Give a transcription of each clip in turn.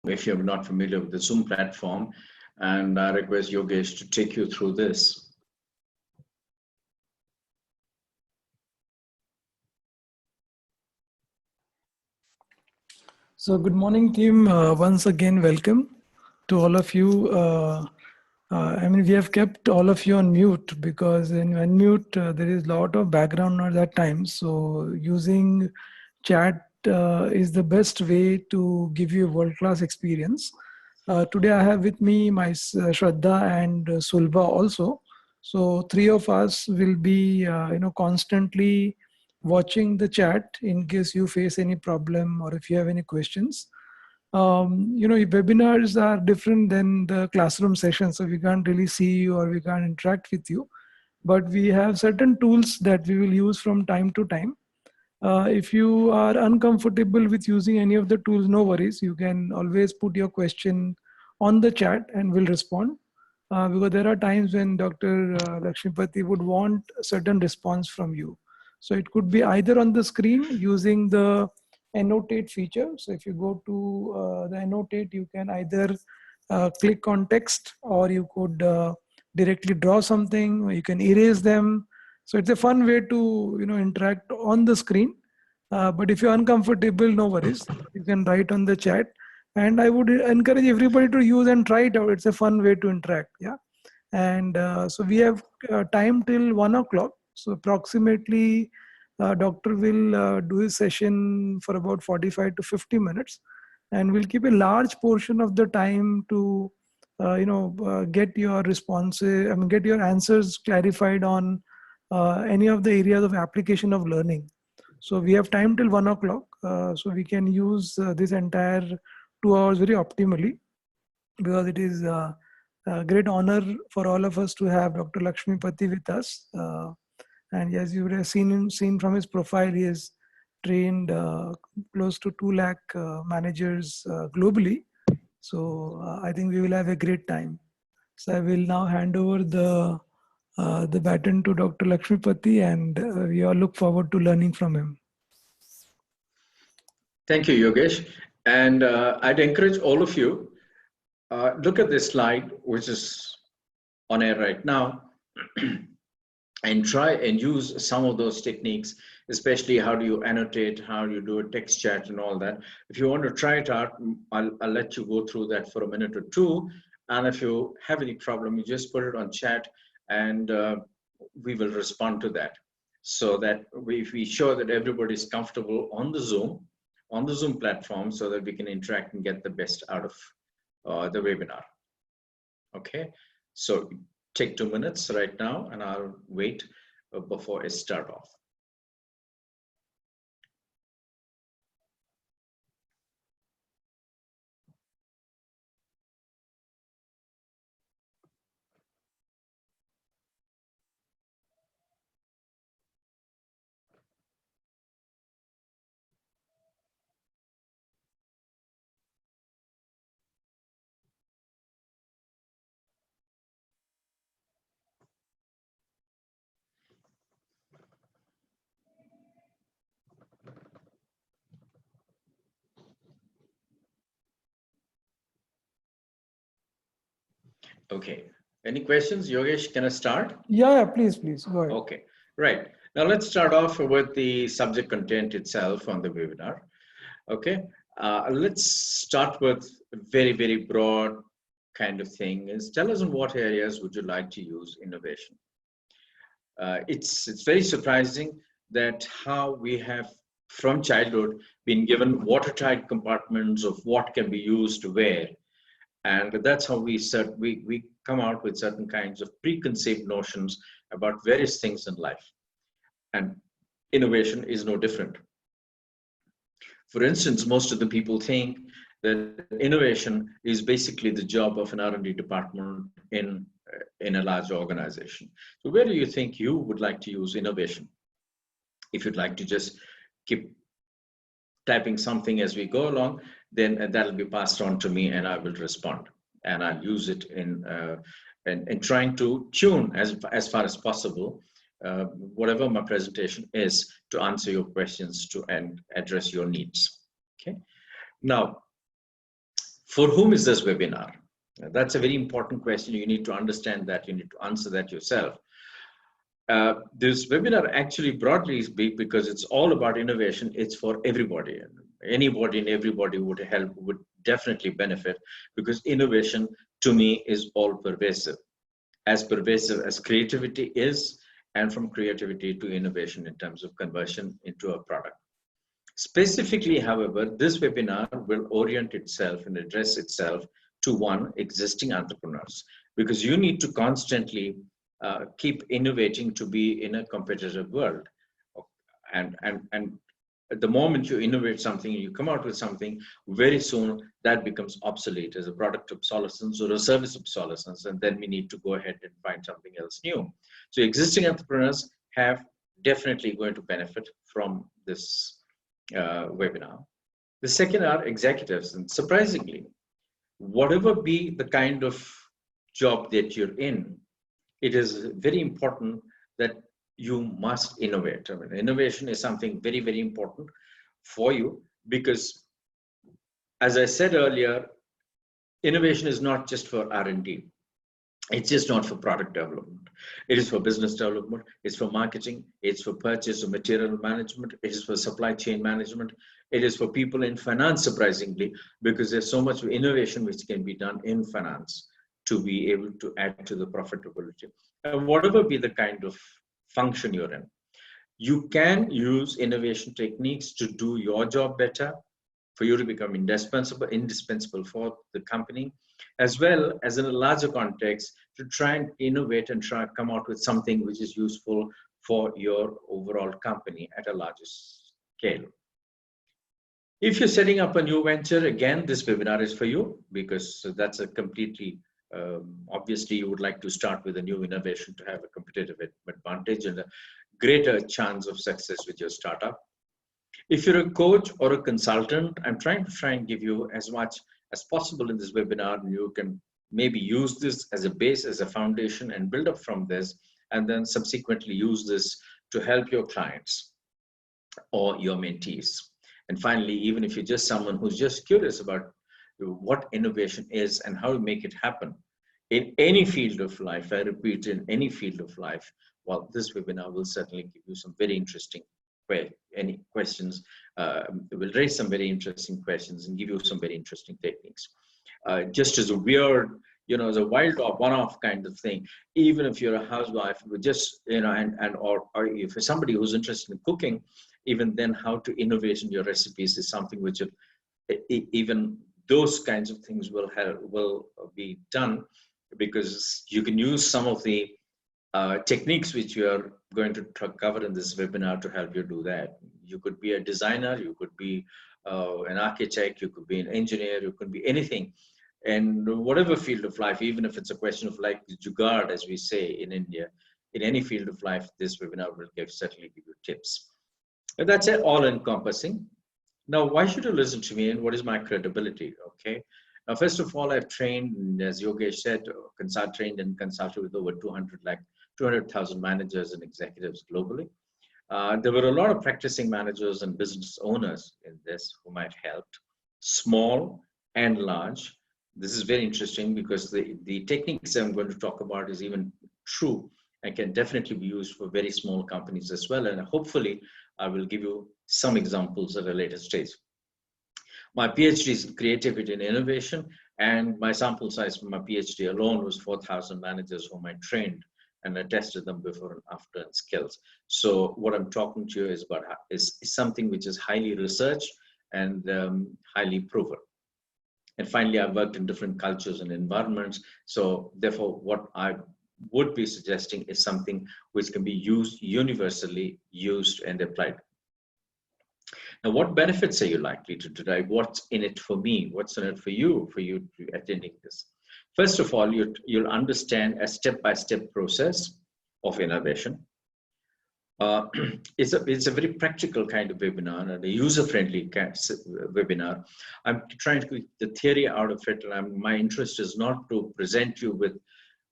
if you're not familiar with the Zoom platform, and I request Yogesh to take you through this. So good morning, team. Once again, welcome to all of you. I mean, we have kept all of you on mute because in unmute, there is a lot of background noise at times. So using chat is the best way to give you a world-class experience. Today I have with me my Shraddha and Sulbha also. So three of us will be, constantly watching the chat in case you face any problem or if you have any questions. Webinars are different than the classroom sessions, so we can't really see you or we can't interact with you. But we have certain tools that we will use from time to time. If you are uncomfortable with using any of the tools, no worries. You can always put your question on the chat and we'll respond. Because there are times when Dr. Lakshmipathy would want a certain response from you. So it could be either on the screen using the annotate feature. So if you go to the annotate, you can either click on text, or you could directly draw something, or you can erase them. So it's a fun way to interact on the screen. But if you're uncomfortable, no worries. You can write on the chat. And I would encourage everybody to use and try it out. It's a fun way to interact. Yeah. And so we have time till 1 o'clock. So approximately doctor will do his session for about 45 to 50 minutes. And we'll keep a large portion of the time to, get your responses, get your answers clarified on any of the areas of application of learning. So we have time till 1 o'clock. So we can use this entire 2 hours very optimally, because it is a great honor for all of us to have Dr. Lakshmipathy with us. And as you would have seen from his profile, he has trained close to 2 lakh managers globally. So I think we will have a great time. So I will now hand over the baton to Dr. Lakshmipathy, and we all look forward to learning from him. Thank you, Yogesh. And I'd encourage all of you, look at this slide, which is on air right now, and try and use some of those techniques, especially how do you annotate, how do you do a text chat and all that. If you want to try it out, I'll let you go through that for a minute or two. And if you have any problem, you just put it on chat, and we will respond to that, so that we show that everybody is comfortable on the Zoom platform, so that we can interact and get the best out of the webinar. Okay, so take 2 minutes right now, and I'll wait before I start off. Okay. Any questions? Yogesh, can I start? Yeah, please go ahead. Okay, right. Now let's start off with the subject content itself on the webinar. Okay, let's start with a very, very broad kind of thing. Is tell us in what areas would you like to use innovation? It's very surprising that how we have from childhood been given watertight compartments of what can be used where. And that's how we come out with certain kinds of preconceived notions about various things in life. And innovation is no different. For instance, most of the people think that innovation is basically the job of an R&D department in a large organization. So where do you think you would like to use innovation? If you'd like to just keep typing something as we go along, then that'll be passed on to me and I will respond. And I'll use it in trying to tune as far as possible whatever my presentation is to answer your questions and address your needs. Okay. Now, For whom is this webinar? That's a very important question. You need to understand that. You need to answer that yourself. This webinar actually broadly is big because it's all about innovation. It's for everybody. Anybody and everybody would definitely benefit, because innovation to me is all pervasive as creativity is, and from creativity to innovation in terms of conversion into a product. Specifically, however, this webinar will orient itself and address itself to existing entrepreneurs, because you need to constantly keep innovating to be in a competitive world. And at the moment you innovate something, you come out with something, very soon that becomes obsolete as a product obsolescence or a service obsolescence, and then we need to go ahead and find something else new. So existing entrepreneurs have definitely going to benefit from this webinar. The second are executives, and surprisingly, whatever be the kind of job that you're in, it is very important that you must innovate. I mean, innovation is something very, very important for you, because, as I said earlier, innovation is not just for R&D. It's just not for product development. It is for business development. It's for marketing. It's for purchase or material management. It is for supply chain management. It is for people in finance, surprisingly, because there's so much innovation which can be done in finance to be able to add to the profitability. And whatever be the kind of function you're in, you can use innovation techniques to do your job better, for you to become indispensable for the company, as well as in a larger context to try and innovate and try to come out with something which is useful for your overall company at a larger scale. If you're setting up a new venture, again, this webinar is for you, because that's a completely, obviously you would like to start with a new innovation to have a competitive advantage and a greater chance of success with your startup. If you're a coach or a consultant, I'm trying to give you as much as possible in this webinar, and you can maybe use this as a base, as a foundation, and build up from this, and then subsequently use this to help your clients or your mentees. And finally, even if you're just someone who's just curious about what innovation is and how to make it happen in any field of life, I repeat, in any field of life, well, this webinar will certainly give you some very interesting any questions, will raise some very interesting questions and give you some very interesting techniques. Just as a weird, as a wild or one-off kind of thing, even if you're a housewife, with just, or if you're somebody who's interested in cooking, even then how to innovate in your recipes is something which even those kinds of things will be done, because you can use some of the techniques which you are going to cover in this webinar to help you do that. You could be a designer, you could be an architect, you could be an engineer, you could be anything. And whatever field of life, even if it's a question of like jugaad, as we say in India, in any field of life, this webinar will certainly give you tips. And that's it, all encompassing. Now, why should you listen to me, and what is my credibility? Okay. Now, first of all, I've trained, as Yogesh said, trained and consulted with over 200,000 managers and executives globally. There were a lot of practicing managers and business owners in this whom I've helped, small and large. This is very interesting, because the techniques I'm going to talk about is even true and can definitely be used for very small companies as well. And hopefully, I will give you some examples at a later stage. My PhD is in creativity and innovation, and my sample size for my PhD alone was 4,000 managers whom I trained, and I tested them before and after in skills. So what I'm talking to you is about is something which is highly researched and highly proven. And finally, I've worked in different cultures and environments. So therefore, what I would be suggesting is something which can be used, universally used and applied. Now, what benefits are you likely to derive? What's in it for me? What's in it for you attending this? First of all, you'll understand a step-by-step process of innovation. It's a very practical kind of webinar and a user-friendly webinar. I'm trying to get the theory out of it, and my interest is not to present you with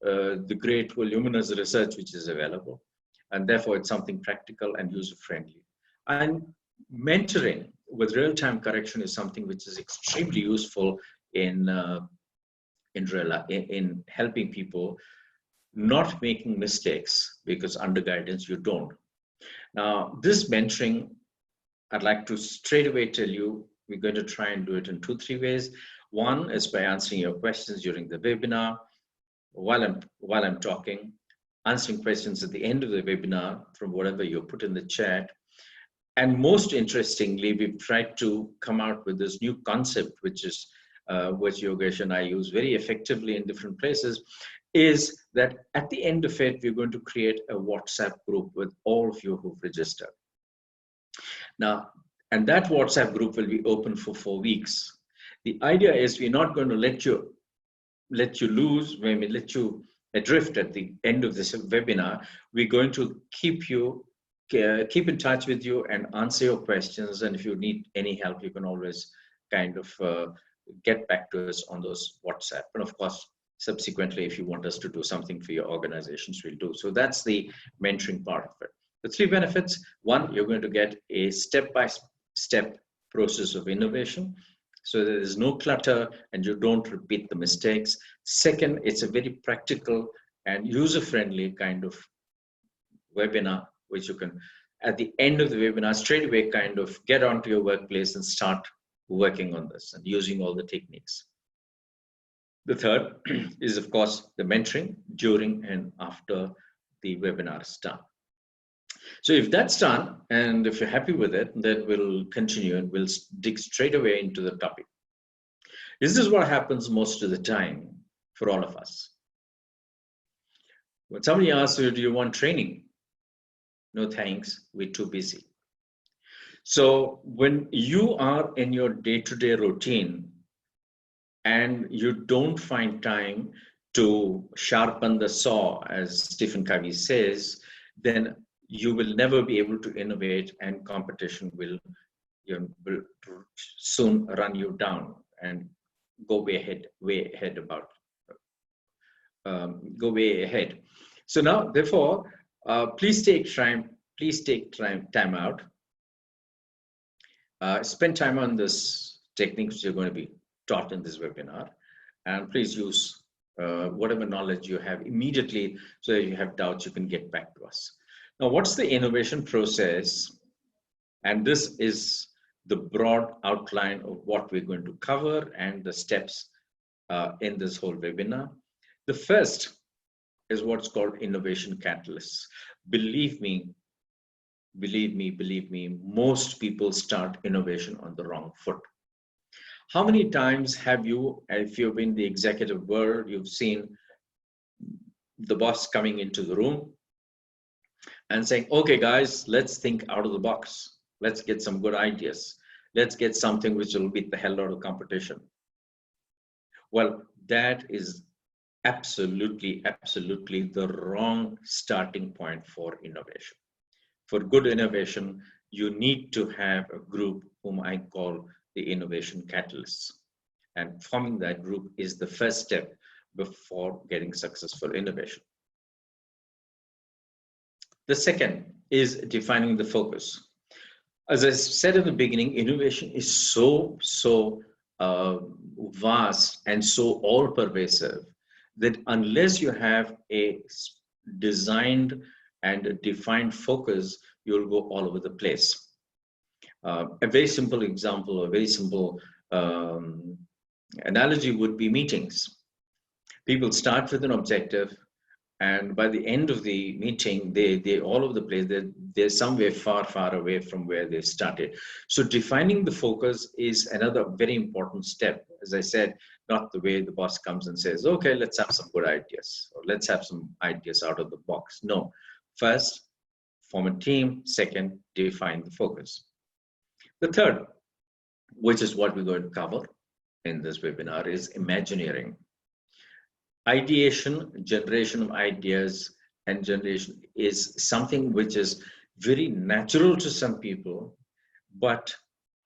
the great voluminous research which is available, and therefore it's something practical and user-friendly. And mentoring with real-time correction is something which is extremely useful in in helping people not making mistakes, because under guidance you don't. Now, this mentoring, I'd like to straight away tell you, we're going to try and do it in 2-3 ways. One is by answering your questions during the webinar while I'm talking, answering questions at the end of the webinar from whatever you put in the chat. And most interestingly, we've tried to come out with this new concept, which is which Yogesh and I use very effectively in different places, is that at the end of it, we're going to create a WhatsApp group with all of you who've registered. Now, and that WhatsApp group will be open for 4 weeks. The idea is we're not going to let you lose, maybe let you adrift at the end of this webinar. We're going to keep in touch with you and answer your questions. And if you need any help, you can always kind of get back to us on those WhatsApp. And of course, subsequently, if you want us to do something for your organizations, we'll do. So that's the mentoring part of it. The 3 benefits: 1, you're going to get a step-by-step process of innovation, so there is no clutter and you don't repeat the mistakes. Second, it's a very practical and user-friendly kind of webinar, which you can, at the end of the webinar, straight away kind of get onto your workplace and start working on this and using all the techniques. The third is, of course, the mentoring during and after the webinar is done. So if that's done, and if you're happy with it, then we'll continue and we'll dig straight away into the topic. This is what happens most of the time for all of us. When somebody asks you, do you want training? No, thanks, we're too busy. So when you are in your day-to-day routine and you don't find time to sharpen the saw, as Stephen Covey says, then you will never be able to innovate, and competition will soon run you down and go way ahead. So now, therefore, please take time out. Spend time on this techniques you're going to be taught in this webinar, and please use whatever knowledge you have immediately, so that if you have doubts, you can get back to us. Now, what's the innovation process? And this is the broad outline of what we're going to cover and the steps in this whole webinar. The first is what's called innovation catalysts. Believe me, most people start innovation on the wrong foot. How many times have you, if you've been in the executive world, you've seen the boss coming into the room and saying, okay, guys, let's think out of the box. Let's get some good ideas. Let's get something which will beat the hell out of competition. Well, that is absolutely the wrong starting point for innovation. For good innovation, you need to have a group whom I call the innovation catalysts. And forming that group is the first step before getting successful innovation. The second is defining the focus. As I said in the beginning, innovation is so vast and so all-pervasive that unless you have a designed and a defined focus, you'll go all over the place. A very simple example, a very simple analogy would be meetings. People start with an objective, and by the end of the meeting, they all over the place. They're somewhere far away from where they started. So defining the focus is another very important step. As I said, not the way the boss comes and says, okay, let's have some good ideas, or let's have some ideas out of the box. No, first, form a team. Second, define the focus. The third, which is what we're going to cover in this webinar, is Imagineering. Ideation, generation of ideas and generation is something which is very natural to some people, but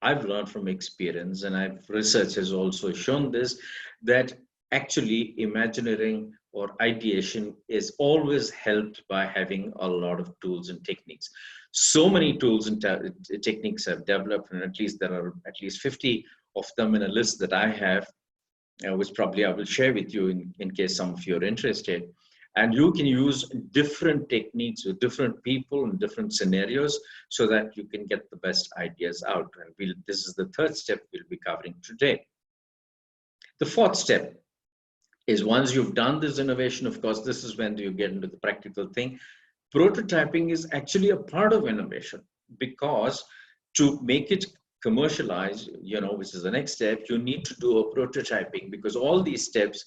I've learned from experience, and research has also shown this, that actually Imagineering or ideation is always helped by having a lot of tools and techniques. So many tools and techniques have developed, and at least there are at least 50 of them in a list that I have. which probably I will share with you in case some of you are interested. And you can use different techniques with different people in different scenarios so that you can get the best ideas out. And this is the third step we'll be covering today. The fourth step is, once you've done this innovation, of course, this is when you get into the practical thing. Prototyping is actually a part of innovation, because to make it commercialized, which is the next step, you need to do a prototyping, because all these steps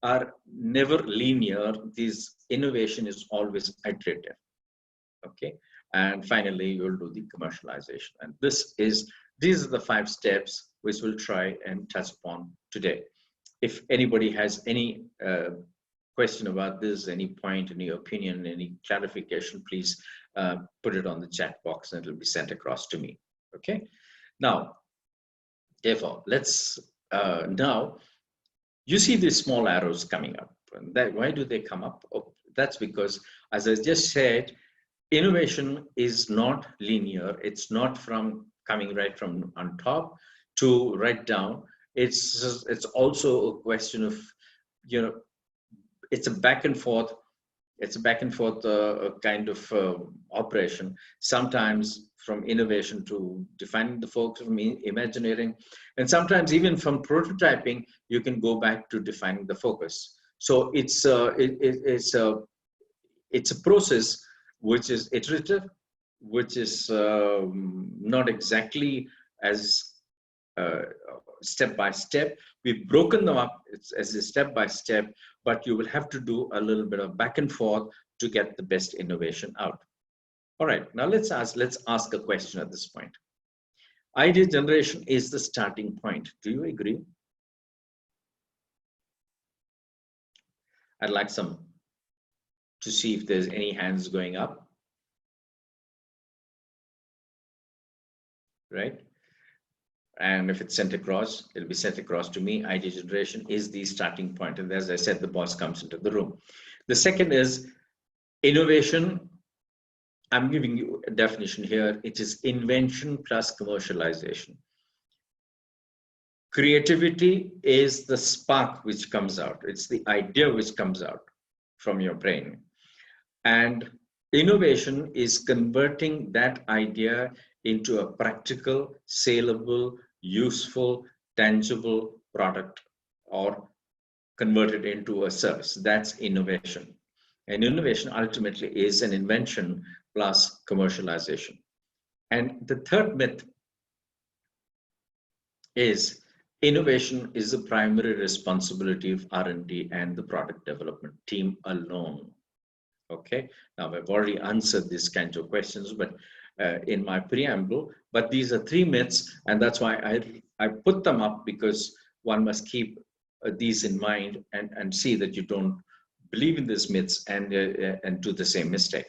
are never linear. This innovation is always iterative. Okay. And finally, you'll do the commercialization. And these are the 5 steps which we'll try and touch upon today. If anybody has any question about this, any point, any opinion, any clarification, please put it on the chat box and it'll be sent across to me. Okay. Now, therefore, let's now, you see these small arrows coming up. And why do they come up? Oh, that's because, as I just said, innovation is not linear. It's not coming right from on top to right down. It's also a question of, it's a back and forth. It's a back and forth kind of operation. Sometimes from innovation to defining the focus, from imagineering, and sometimes even from prototyping, you can go back to defining the focus. So it's a process which is iterative, which is not exactly as step by step. We've broken them up as a step by step, but you will have to do a little bit of back and forth to get the best innovation out. All right, now let's ask a question at this point. Idea generation is the starting point. Do you agree? I'd like to see if there's any hands going up. Right? And if it's sent across, it'll be sent across to me. Idea generation is the starting point. And as I said, the boss comes into the room. The second is innovation. I'm giving you a definition here. It is invention plus commercialization. Creativity is the spark which comes out. It's the idea which comes out from your brain. And innovation is converting that idea into a practical, saleable, useful, tangible product, or convert it into a service. That's innovation. And innovation ultimately is an invention plus commercialization. And the third myth is innovation is the primary responsibility of R&D and the product development team alone. Okay, now I've already answered these kinds of questions, but in my preamble, but these are 3 myths, and that's why I put them up, because one must keep these in mind and see that you don't believe in these myths and do the same mistake.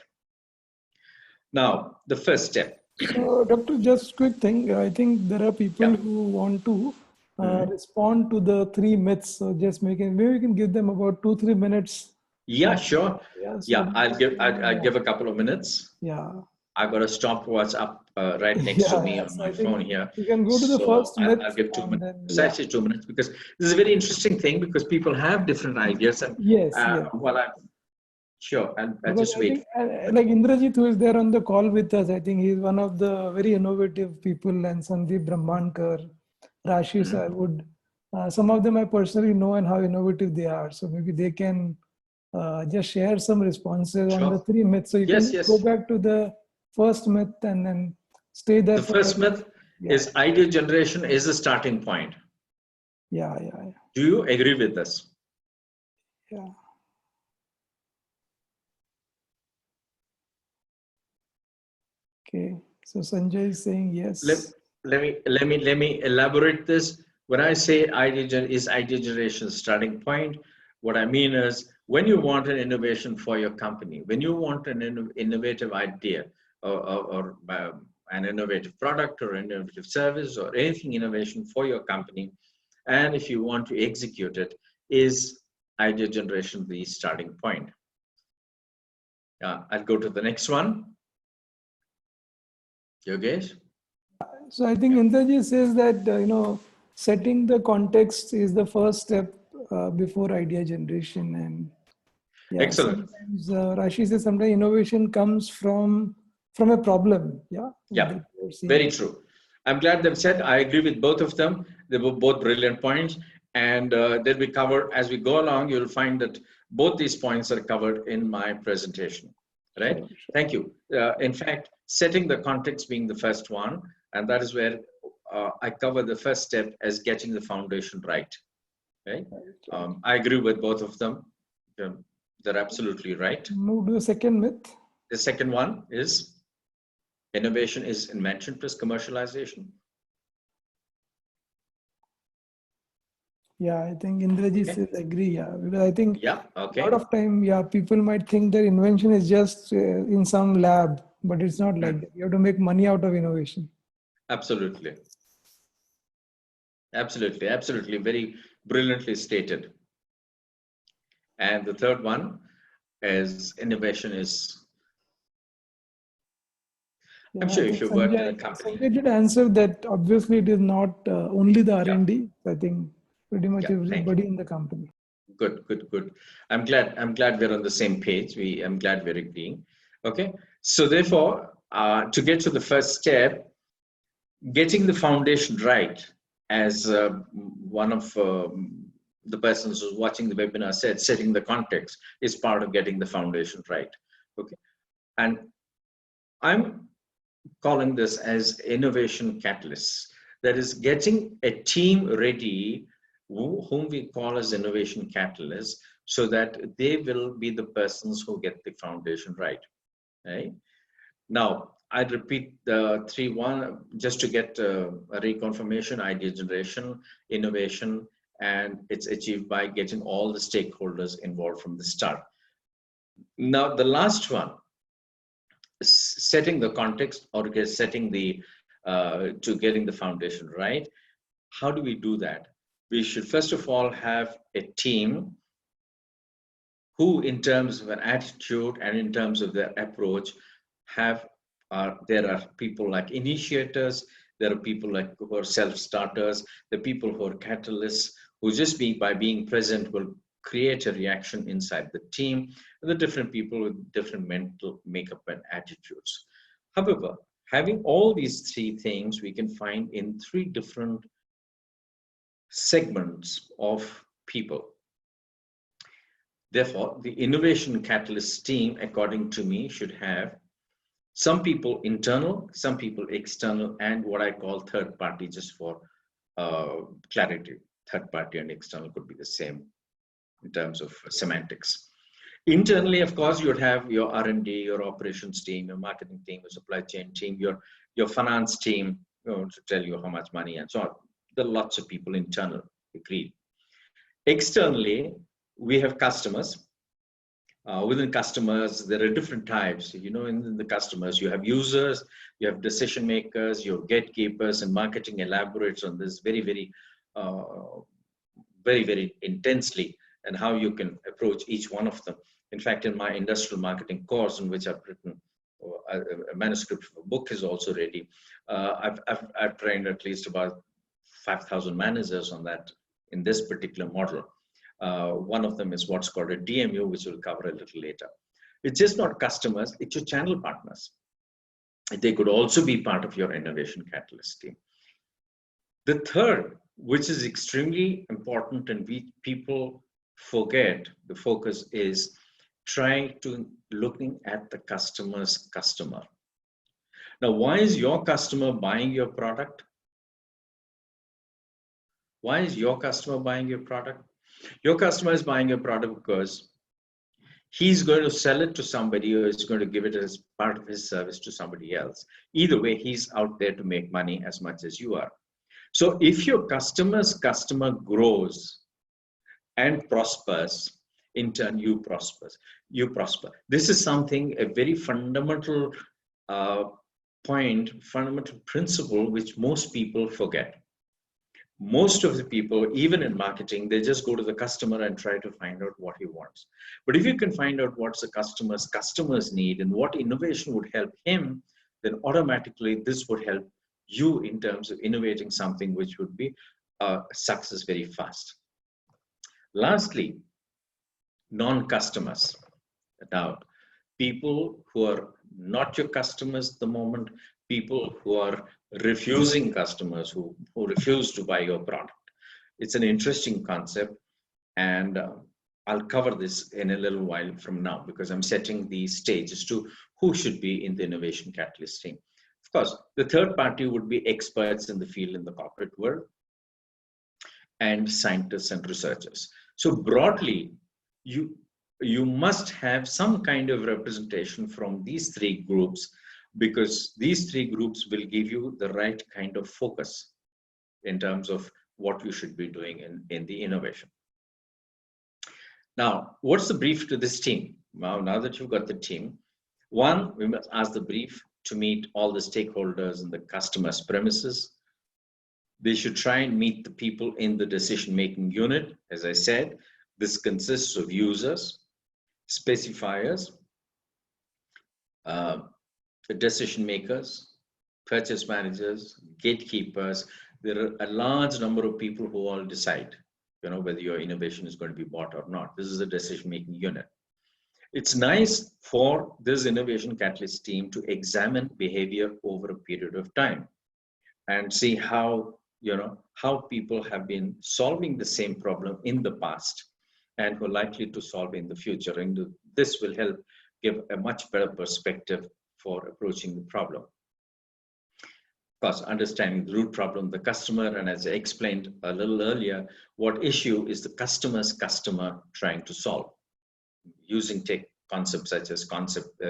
Now, the first step. So, Doctor, just quick thing. I think there are people who want to respond to the 3 myths. So just maybe we can give them about 2-3 minutes. Yeah, sure. Yeah, so yeah, I'll give a couple of minutes. Yeah. I've got a stopwatch up right next to me on my phone here. You can go to the first myth. I'll give 2 minutes. It's actually 2 minutes, because this is a very interesting thing, because people have different ideas. And sure, I'll just wait. Like Indrajit, who is there on the call with us, I think he's one of the very innovative people, and Sandeep Brahmankar, Rashi Sarwood. Some of them I personally know and how innovative they are. So maybe they can just share some responses on the 3 myths. So you can go back to the first myth and then stay there. The first myth is idea generation is the starting point. Yeah. Do you agree with this? Yeah. Okay. So Sanjay is saying yes. Let me elaborate this. When I say idea generation starting point, what I mean is, when you want an innovation for your company, when you want an innovative idea or an innovative product or innovative service or anything innovation for your company, and if you want to execute it, is idea generation the starting point. I'll go to the next one. Yogesh? So I think Indraji says that, setting the context is the first step before idea generation. And yeah, Excellent. sometimes Rashi says sometimes innovation comes from a problem. Yeah, Yeah, that you're very seeing. true. I'm glad they've said. I agree with both of them. They were both brilliant points, and they'll be covered as we go along. You'll find that both these points are covered in my presentation. Right? Sure, sure. Thank you. In fact, setting the context being the first one, and that is where I cover the first step as getting the foundation right. Right? Right, right. I agree with both of them. They're absolutely right. Move to the second myth. The second one is innovation is invention plus commercialization. Yeah, I think Indrajit Okay. says agree. Yeah, because I think Yeah. a lot Okay. of time, yeah, people might think that invention is just in some lab, but it's not like Hmm. that. You have to make money out of innovation. Absolutely. Absolutely. Absolutely. Very brilliantly stated. And the third one is innovation is, I'm Yeah, I sure if think you worked in a company. Sanjay did answer that. Obviously, it is not only the Yeah. R&D. I think pretty much Yeah. Thank you. everybody in the company. Good, good, good. I'm glad we're on the same page. I'm glad we're agreeing. Okay. So therefore, to get to the first step, getting the foundation right, as one of the persons who's watching the webinar said, setting the context is part of getting the foundation right. Okay. And I'm calling this as innovation catalysts. That is getting a team ready, whom we call as innovation catalysts, so that they will be the persons who get the foundation right. Right? Now, I'd repeat the 3-1 just to get a reconfirmation: idea generation, innovation, and it's achieved by getting all the stakeholders involved from the start. Now, the last one, setting the context or setting the to getting the foundation right. How do we do that? We should first of all have a team who, in terms of an attitude and in terms of their approach, have there are people like initiators, there are people like who are self-starters, the people who are catalysts, who just by being present will create a reaction inside the team, the different people with different mental makeup and attitudes. However, having all these three things we can find in three different segments of people. Therefore, the innovation catalyst team, according to me, should have some people internal, some people external, and what I call third party, just for clarity. Third party and external could be the same in terms of semantics. Internally, of course, you would have your R&D, your operations team, your marketing team, your supply chain team, your finance team, to tell you how much money and so on. There are lots of people internal, agreed. Externally, we have customers. Within customers, there are different types. In the customers, you have users, you have decision makers, you have gatekeepers, and marketing elaborates on this uh, very intensely, and how you can approach each one of them. In fact, in my industrial marketing course, in which I've written a manuscript of a book is also ready, I've trained at least about 5,000 managers on that in this particular model. One of them is what's called a DMU, which we'll cover a little later. It's just not customers, it's your channel partners. They could also be part of your innovation catalyst team. The third, which is extremely important and people forget, the focus is trying to looking at the customer's customer. Now, why is your customer buying your product? Why is your customer buying your product? Your customer is buying your product because he's going to sell it to somebody, or is going to give it as part of his service to somebody else. Either way, he's out there to make money as much as you are. So if your customer's customer grows and prospers, in turn you prosper. This is something, a very fundamental fundamental principle, which most people forget. Most of the people, even in marketing, they just go to the customer and try to find out what he wants. But if you can find out what's the customers need and what innovation would help him, then automatically this would help you in terms of innovating something which would be success very fast. Lastly, non-customers. Now, people who are not your customers at the moment, people who are refusing customers, who refuse to buy your product. It's an interesting concept, and I'll cover this in a little while from now, because I'm setting the stage as to who should be in the innovation catalyst team. Of course, the third party would be experts in the field in the corporate world, and scientists and researchers. So broadly, you must have some kind of representation from these three groups, because these three groups will give you the right kind of focus in terms of what you should be doing in the innovation. Now, what's the brief to this team? Now that you've got the team, one, we must ask the brief to meet all the stakeholders in the customer's premises. They should try and meet the people in the decision-making unit. As I said, this consists of users, specifiers, decision makers, purchase managers, gatekeepers. There are a large number of people who all decide, whether your innovation is going to be bought or not. This is a decision-making unit. It's nice for this innovation catalyst team to examine behavior over a period of time and see how people have been solving the same problem in the past and who are likely to solve in the future. And this will help give a much better perspective for approaching the problem. Of course, understanding the root problem, the customer, and as I explained a little earlier, what issue is the customer's customer trying to solve? Using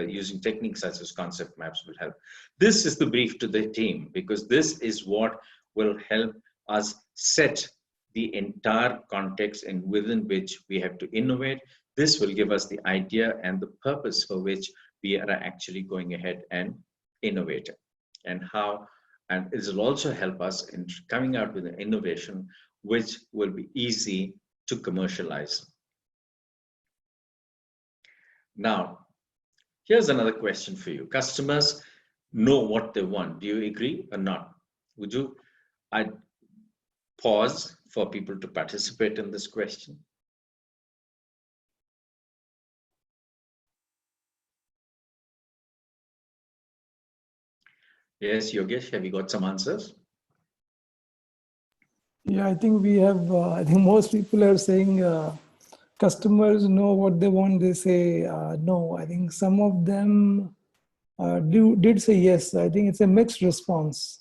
using techniques such as concept maps will help. This is the brief to the team, because this is what will help us set the entire context and within which we have to innovate. This will give us the idea and the purpose for which we are actually going ahead and innovating, and it will also help us in coming out with an innovation which will be easy to commercialize. Now, here's another question for you. Customers know what they want. Do you agree or not? I'd pause for people to participate in this question. Yes, Yogesh, have you got some answers? Yeah, I think we have, I think most people are saying customers know what they want. They say no. I think some of them did say yes. I think it's a mixed response.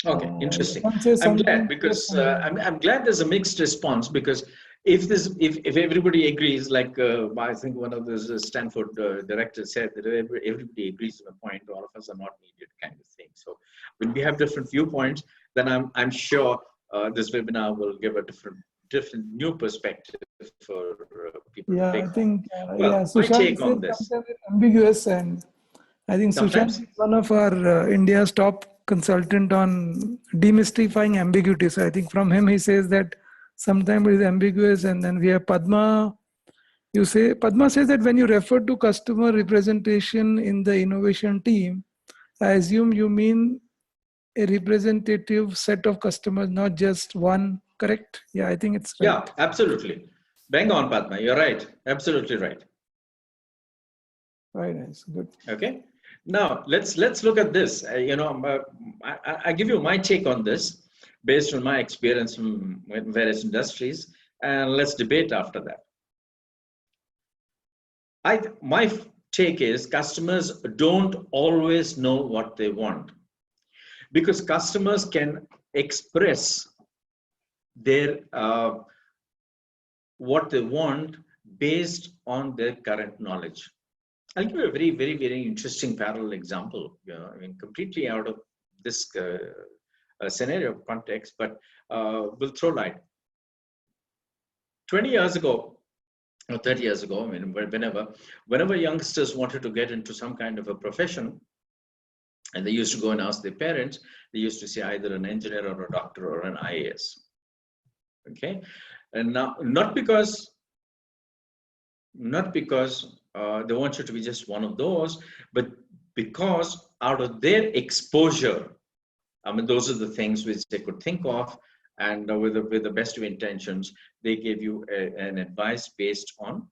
Okay, interesting. I'm glad, because I'm glad there's a mixed response, because if everybody agrees, like I think one of the Stanford directors said that everybody agrees on a point, all of us are not needed, kind of thing. So when we have different viewpoints, then I'm sure this webinar will give a different new perspective for people to take. I think my take on this. It's ambiguous, and I think Sushant is one of our India's top consultant on demystifying ambiguity. So I think from him, he says that sometimes it is ambiguous. And then we have Padma. Padma says that when you refer to customer representation in the innovation team, I assume you mean a representative set of customers, not just one, correct? Yeah, I think it's right. Yeah, absolutely. Bang on, Padma. You're right. Absolutely right. Very nice. Good. Okay. Now let's look at this. I give you my take on this based on my experience from various industries, and let's debate after that. My take is customers don't always know what they want, because customers can express their what they want based on their current knowledge. I'll give you a very, very, very interesting parallel example, completely out of this scenario context, but we'll throw light. 20 years ago, or 30 years ago, whenever youngsters wanted to get into some kind of a profession, and they used to go and ask their parents, they used to say either an engineer or a doctor or an IAS. Okay, and now not because they want you to be just one of those, but because out of their exposure, those are the things which they could think of, and with the best of intentions, they give you an advice based on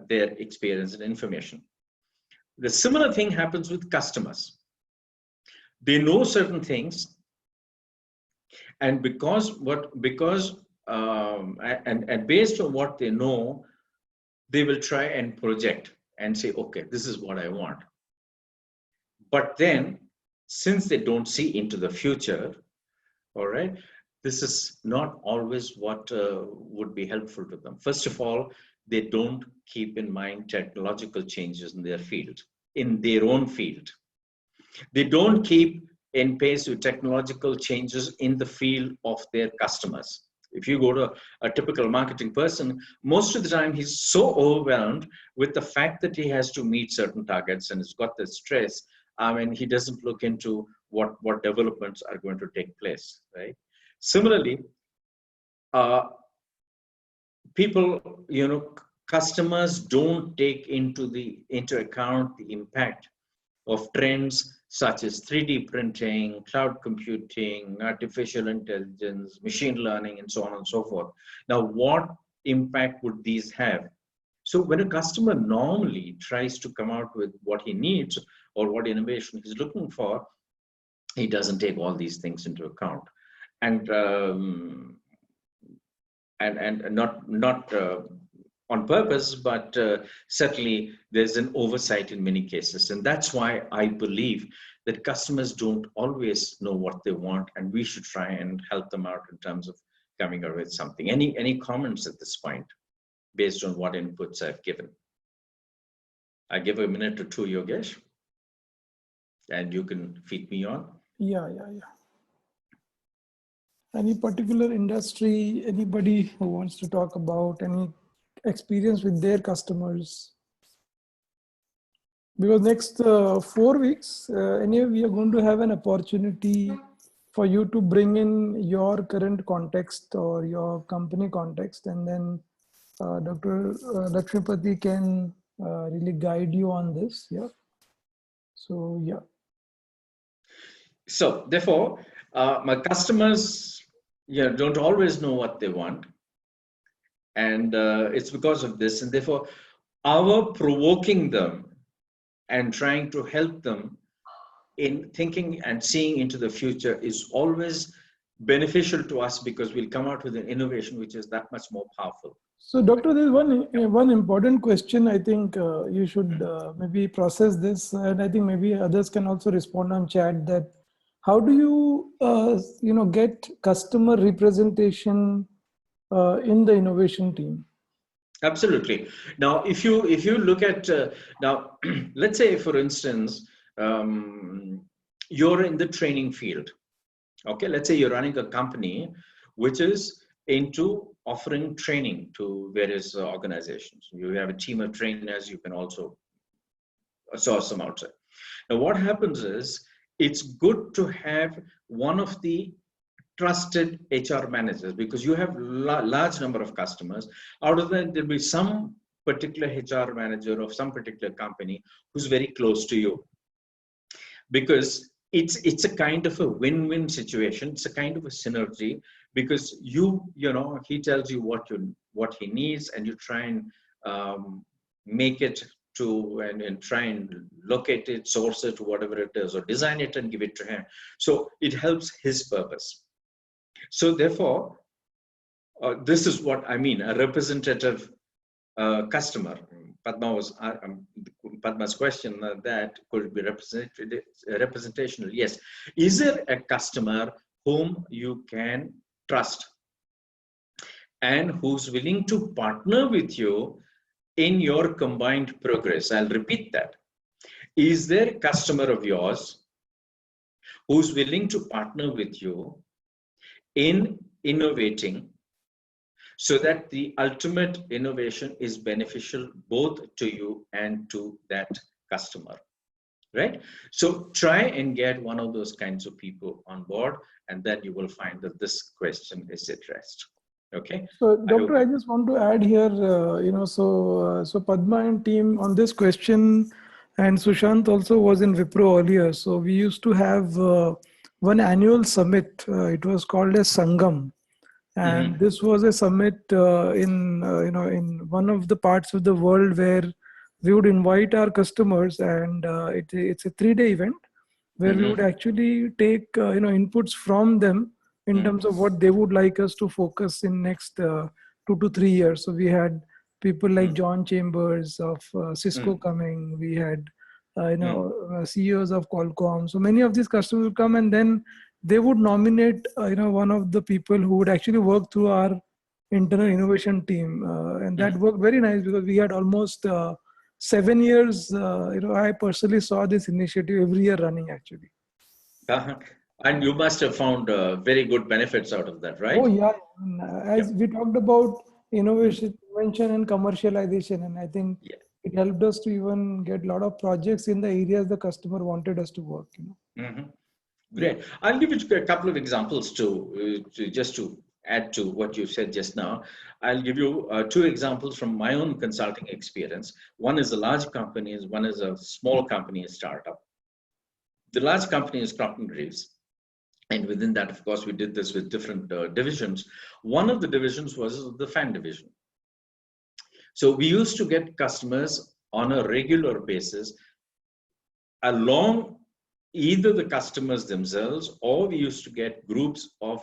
their experience and information. The similar thing happens with customers. They know certain things, and because and based on what they know, they will try and project and say, okay, this is what I want. But then, since they don't see into the future, all right, this is not always what would be helpful to them. First of all, they don't keep in mind technological changes in their field, in their own field. They don't keep in pace with technological changes in the field of their customers. If you go to a typical marketing person, most of the time he's so overwhelmed with the fact that he has to meet certain targets and he's got the stress. I mean, he doesn't look into what developments are going to take place, right? Similarly, people, customers don't take into account the impact of trends such as 3D printing, cloud computing, artificial intelligence, machine learning, and so on and so forth. Now, what impact would these have? So when a customer normally tries to come out with what he needs or what innovation he's looking for, he doesn't take all these things into account. And not on purpose, but certainly there's an oversight in many cases. And that's why I believe that customers don't always know what they want, and we should try and help them out in terms of coming up with something. Any comments at this point based on what inputs I've given? I give a minute or two, Yogesh, and you can feed me on. Yeah. Any particular industry, anybody who wants to talk about any experience with their customers? Because next 4 weeks, anyway, we are going to have an opportunity for you to bring in your current context or your company context, and then Dr. Lakshmipathy can really guide you on this. Yeah. So, yeah. So therefore, my customers don't always know what they want. And it's because of this. And therefore, our provoking them and trying to help them in thinking and seeing into the future is always beneficial to us, because we'll come out with an innovation which is that much more powerful. So, Doctor, there's one important question. I think you should maybe process this, and I think maybe others can also respond on chat. That how do you get customer representation in the innovation team? Absolutely. Now, if you look at now, let's say, for instance, you're in the training field. Okay, let's say you're running a company which is into offering training to various organizations. You have a team of trainers. You can also source them outside. Now, what happens is it's good to have one of the trusted HR managers, because you have large number of customers. Out of that, there'll be some particular HR manager of some particular company who's very close to you, because it's a kind of a win-win situation. It's a kind of a synergy, because he tells you what he needs, and you try and make it to and try and locate it, source it, whatever it is, or design it and give it to him. So it helps his purpose. So therefore, this is what I mean, a representative customer. Padma's question that could be representational. Yes. Is there a customer whom you can trust and who's willing to partner with you in your combined progress? I'll repeat that. Is there a customer of yours who's willing to partner with you in innovating so that the ultimate innovation is beneficial both to you and to that customer, right? So try and get one of those kinds of people on board, and then you will find that this question is addressed. Okay. So, Doctor, I just want to add here, so Padma and team on this question, and Sushant also was in Wipro earlier. So we used to have one annual summit. It was called as Sangam, and this was a summit in one of the parts of the world where we would invite our customers, and it's a 3-day event where we would actually take inputs from them in terms of what they would like us to focus in next 2 to 3 years. So we had people like John Chambers of Cisco coming. We had CEOs of Qualcomm. So many of these customers would come, and then they would nominate one of the people who would actually work through our internal innovation team, and that worked very nice because we had almost 7 years. I personally saw this initiative every year running actually. And you must have found very good benefits out of that, right? Oh yeah, as we talked about innovation, invention, and commercialization, and I think Yeah. it helped us to even get a lot of projects in the areas the customer wanted us to work. Great. I'll give you a couple of examples to add to what you said just now. I'll give you 2 examples from my own consulting experience. One is a large company, one is a small company, a startup. The large company is Crompton Greaves. And within that, of course, we did this with different divisions. One of the divisions was the fan division. So we used to get customers on a regular basis along either the customers themselves, or we used to get groups of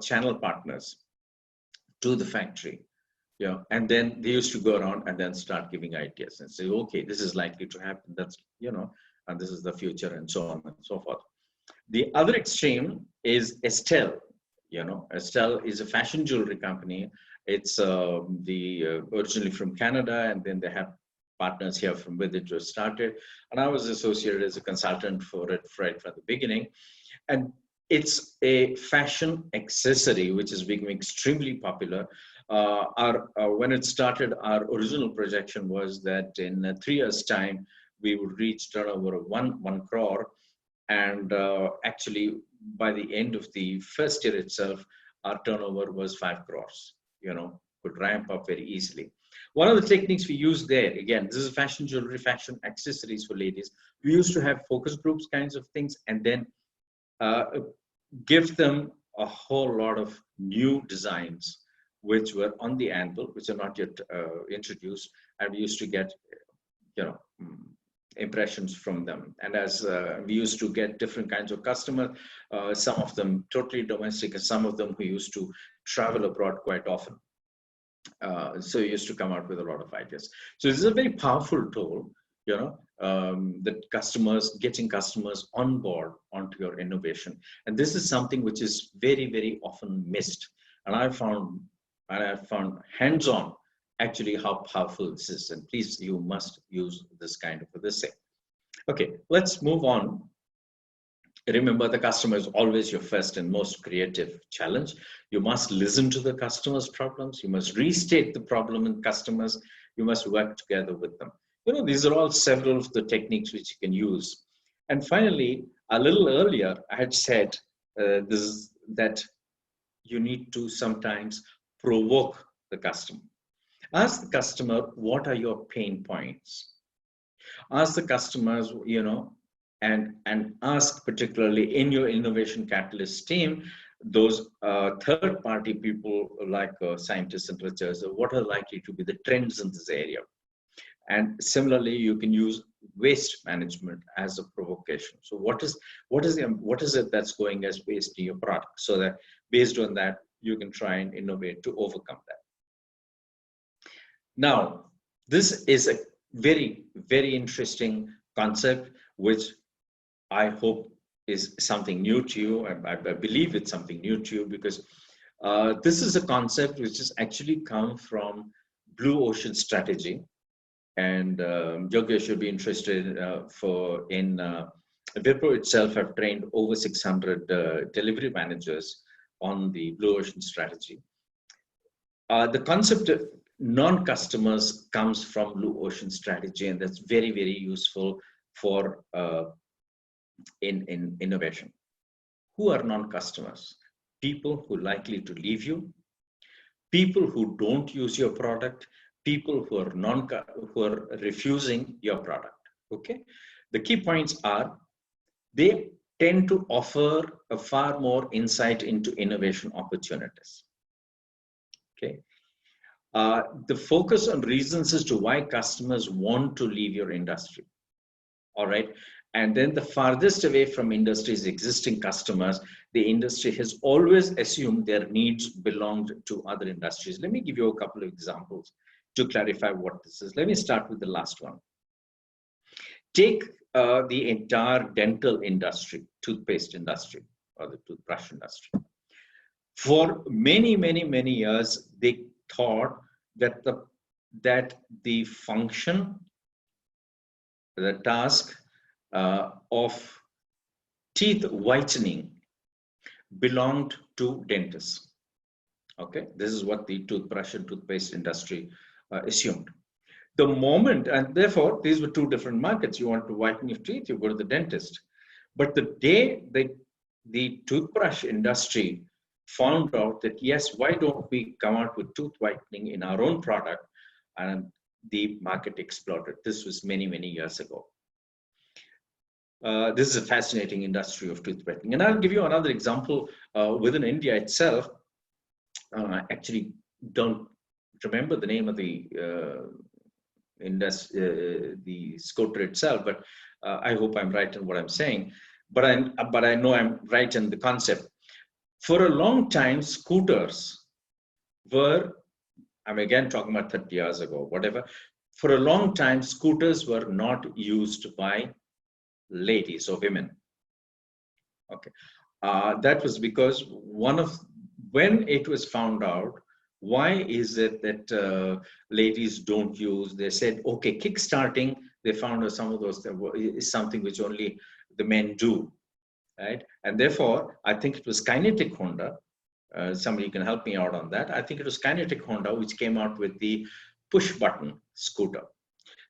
channel partners to the factory. And then they used to go around and then start giving ideas and say, okay, this is likely to happen. That's, and this is the future, and so on and so forth. The other extreme is Estelle. Estelle is a fashion jewelry company. It's originally from Canada, and then they have partners here from where it was started. And I was associated as a consultant for it right from the beginning. And it's a fashion accessory which is becoming extremely popular. When it started, our original projection was that in 3 years' time, we would reach turnover of 1 crore. And actually, by the end of the first year itself, our turnover was 5 crores, could ramp up very easily. One of the techniques we used there, again, this is fashion jewelry, fashion accessories for ladies. We used to have focus groups kinds of things, and then give them a whole lot of new designs which were on the anvil, which are not yet introduced. And we used to get, impressions from them. And as we used to get different kinds of customers, some of them totally domestic, and some of them who used to travel abroad quite often. So you used to come out with a lot of ideas. So this is a very powerful tool, that getting customers on board onto your innovation. And this is something which is very, very often missed. And I found hands-on actually how powerful this is. And please, you must use this kind of this thing. Okay, let's move on. Remember, the customer is always your first and most creative challenge. You must listen to the customer's problems. You must restate the problem in customers. You must work together with them. These are all several of the techniques which you can use. And finally, a little earlier, I had said that you need to sometimes provoke the customer. Ask the customer, what are your pain points? Ask the customers, and ask particularly in your innovation catalyst team, those third-party people like scientists and researchers, what are likely to be the trends in this area. And similarly, you can use waste management as a provocation. So what is it that's going as waste in your product? So that based on that, you can try and innovate to overcome that. Now, this is a very, very interesting concept, which I hope is something new to you. I believe it's something new to you, because this is a concept which has actually come from Blue Ocean Strategy. And Yogesh should be interested in Wipro itself have trained over 600 delivery managers on the Blue Ocean Strategy. The concept of non-customers comes from Blue Ocean Strategy, and that's very, very useful for in innovation. Who are non-customers? People who are likely to leave you, people who don't use your product, people who are refusing your product. Okay, the key points are they tend to offer a far more insight into innovation opportunities. Okay. The focus on reasons as to why customers want to leave your industry. All right. And then the farthest away from industry's existing customers, the industry has always assumed their needs belonged to other industries. Let me give you a couple of examples to clarify what this is. Let me start with the last one. Take the entire dental industry, toothpaste industry, or the toothbrush industry. For many, many, many years, they thought that the function, the task of teeth whitening belonged to dentists. Okay, this is what the toothbrush and toothpaste industry assumed. The moment, and therefore these were two different markets. You want to whiten your teeth, you go to the dentist. But the day the toothbrush industry found out that, yes, why don't we come out with tooth whitening in our own product, and the market exploded. This was many, many years ago. This is a fascinating industry of tooth whitening. And I'll give you another example within India itself. I actually don't remember the name of the scooter itself, but I hope I'm right in what I'm saying. But I know I'm right in the concept. For a long time, scooters were, I'm again talking about 30 years ago, whatever. For a long time, scooters were not used by ladies or women. Okay, that was because when it was found out, why is it that ladies don't use? They said, okay, kickstarting. They found some of those is something which only the men do, right? And therefore, I think it was Kinetic Honda. Somebody can help me out on that. I think it was Kinetic Honda which came out with the push button scooter.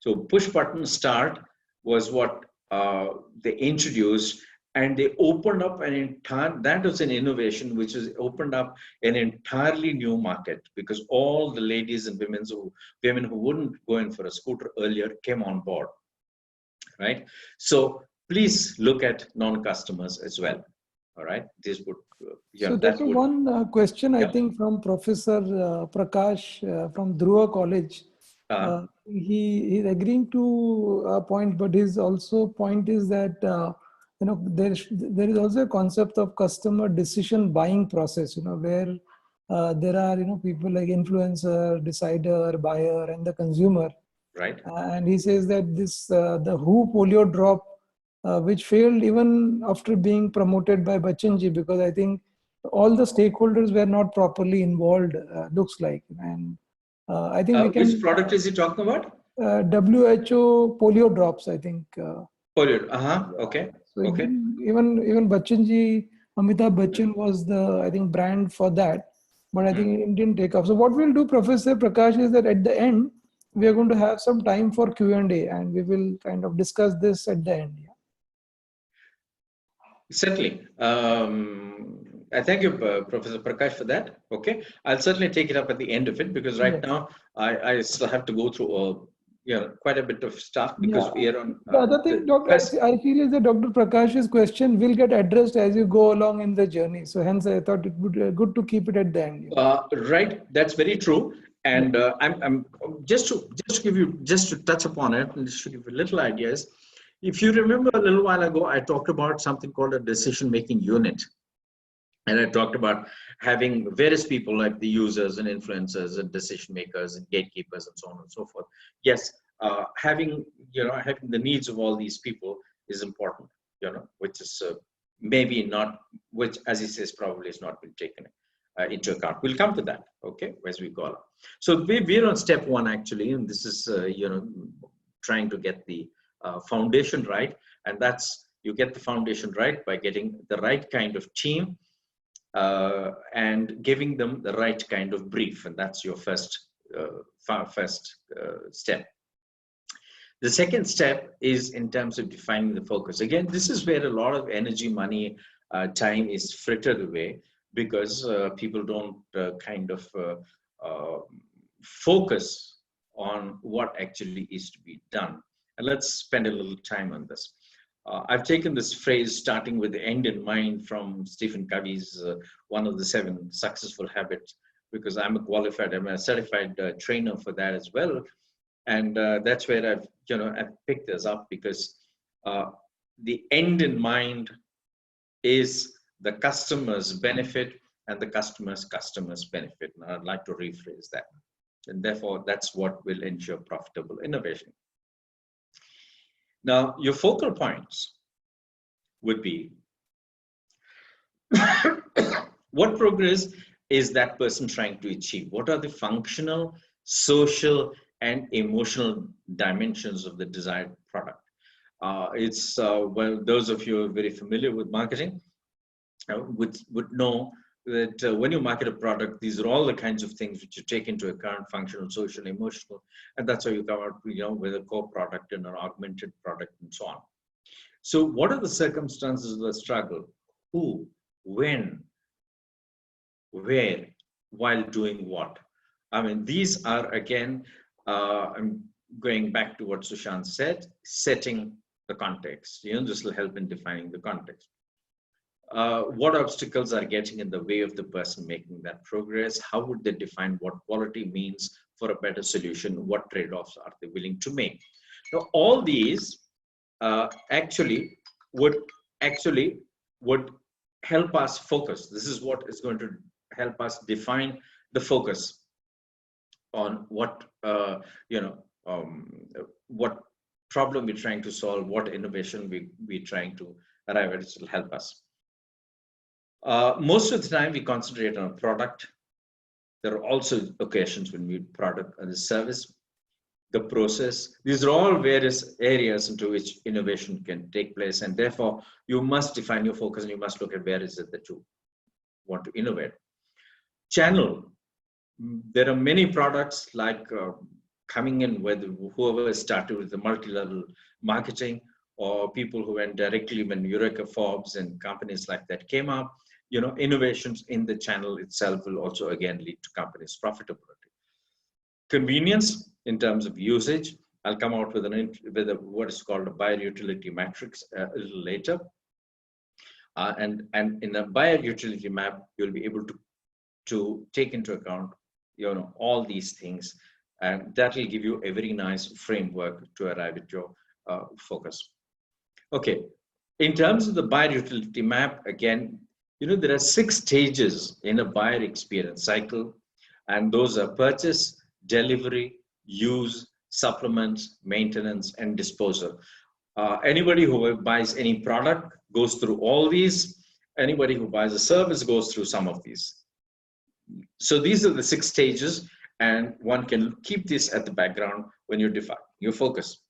So push button start was what they introduced, and they opened up that was an innovation which has opened up an entirely new market, because all the ladies and women who wouldn't go in for a scooter earlier came on board, right? So please look at non-customers as well. All right, this would so that's one question, I think, from Professor Prakash from Dhruva College. He's agreeing to a point, but his also point is that there is also a concept of customer decision buying process, where there are people like influencer, decider, buyer, and the consumer. Right. And he says that this the WHO polio drop, which failed even after being promoted by Bachchanji, because I think all the stakeholders were not properly involved, looks like. And I think we can... Which product is he talking about? WHO polio drops, I think. Polio, okay. So okay. Even Bachchanji, Amitabh Bachchan was the, I think, brand for that. But I think it didn't take off. So what we'll do, Professor Prakash, is that at the end, we are going to have some time for Q&A, and we will kind of discuss this at the end. Yeah. Certainly. I thank you, Professor Prakash, for that. Okay, I'll certainly take it up at the end of it, because right now I still have to go through quite a bit of stuff, because we are on. The other thing, Doctor, I feel is that Dr. Prakash's question will get addressed as you go along in the journey. So hence, I thought it would be good to keep it at the end. Right, that's very true. And I'm just to touch upon it and just to give you little ideas. If you remember a little while ago, I talked about something called a decision-making unit. And I talked about having various people like the users and influencers and decision makers and gatekeepers and so on and so forth. Yes, having the needs of all these people is important, which is maybe not, which, as he says, probably has not been taken into account. We'll come to that, okay, as we go along. So we're on step one, actually, and this is, trying to get the foundation right. And that's, you get the foundation right by getting the right kind of team, and giving them the right kind of brief, and that's your first step. The second step is in terms of defining the focus. Again, this is where a lot of energy, money, time is frittered away, because people don't focus on what actually is to be done. And let's spend a little time on this. I've taken this phrase starting with the end in mind from Stephen Covey's one of the 7 successful habits, because I'm a certified trainer for that as well. And that's where I've picked this up, because the end in mind is the customer's benefit and the customer's benefit. And I'd like to rephrase that. And therefore, that's what will ensure profitable innovation. Now, your focal points would be what progress is that person trying to achieve? What are the functional, social, and emotional dimensions of the desired product? Well, those of you who are very familiar with marketing would know that when you market a product, these are all the kinds of things which you take into account: functional, social, emotional, and that's how you come out, with a core product and an augmented product and so on. So what are the circumstances of the struggle? Who, when, where, while doing what? I mean, these are, again, I'm going back to what Sushant said, setting the context. This will help in defining the context. What obstacles are getting in the way of the person making that progress? How would they define what quality means for a better solution? What trade-offs are they willing to make? Now, all these actually would help us focus. This is what is going to help us define the focus on what what problem we're trying to solve, what innovation we're trying to arrive at. It will help us. Most of the time we concentrate on a product. There are also occasions when we product and the service, the process. These are all various areas into which innovation can take place, and therefore you must define your focus and you must look at where is it that you want to innovate. Channel. There are many products like coming in with whoever started with the multi-level marketing, or people who went directly when Eureka, Forbes and companies like that came up. Innovations in the channel itself will also again lead to companies' profitability. Convenience in terms of usage. I'll come out with what is called a buyer utility matrix a little later. And in a buyer utility map, you'll be able to take into account all these things, and that will give you a very nice framework to arrive at your focus. Okay, in terms of the buyer utility map, again, there are 6 stages in a buyer experience cycle, and those are purchase, delivery, use, supplements, maintenance, and disposal. Anybody who buys any product goes through all these. Anybody who buys a service goes through some of these. So these are the 6 stages, and one can keep this at the background when you define your focus.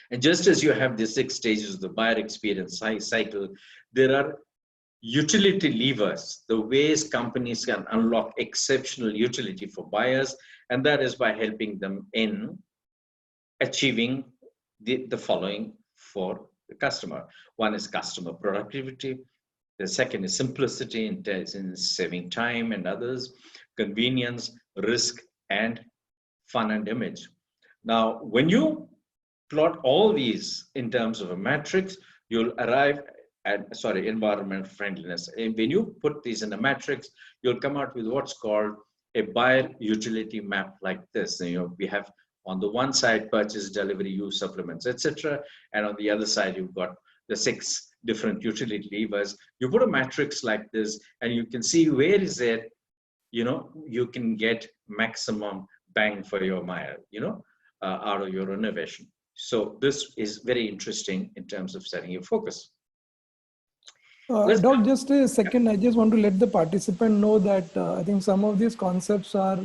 And just as you have the 6 stages of the buyer experience cycle, there are utility levers, the ways companies can unlock exceptional utility for buyers, and that is by helping them in achieving the following for the customer. One is customer productivity. The second is simplicity in saving time and others, convenience, risk, and fun and image. Now, when you plot all these in terms of a matrix, you'll arrive at, environmental friendliness. And when you put these in a matrix, you'll come out with what's called a buyer utility map like this. We have on the one side, purchase, delivery, use, supplements, etc. And on the other side, you've got the 6 different utility levers. You put a matrix like this, and you can see where is it, you can get maximum bang for your mile, out of your innovation. So this is very interesting in terms of setting your focus. Doc, just a second. I just want to let the participant know that I think some of these concepts are,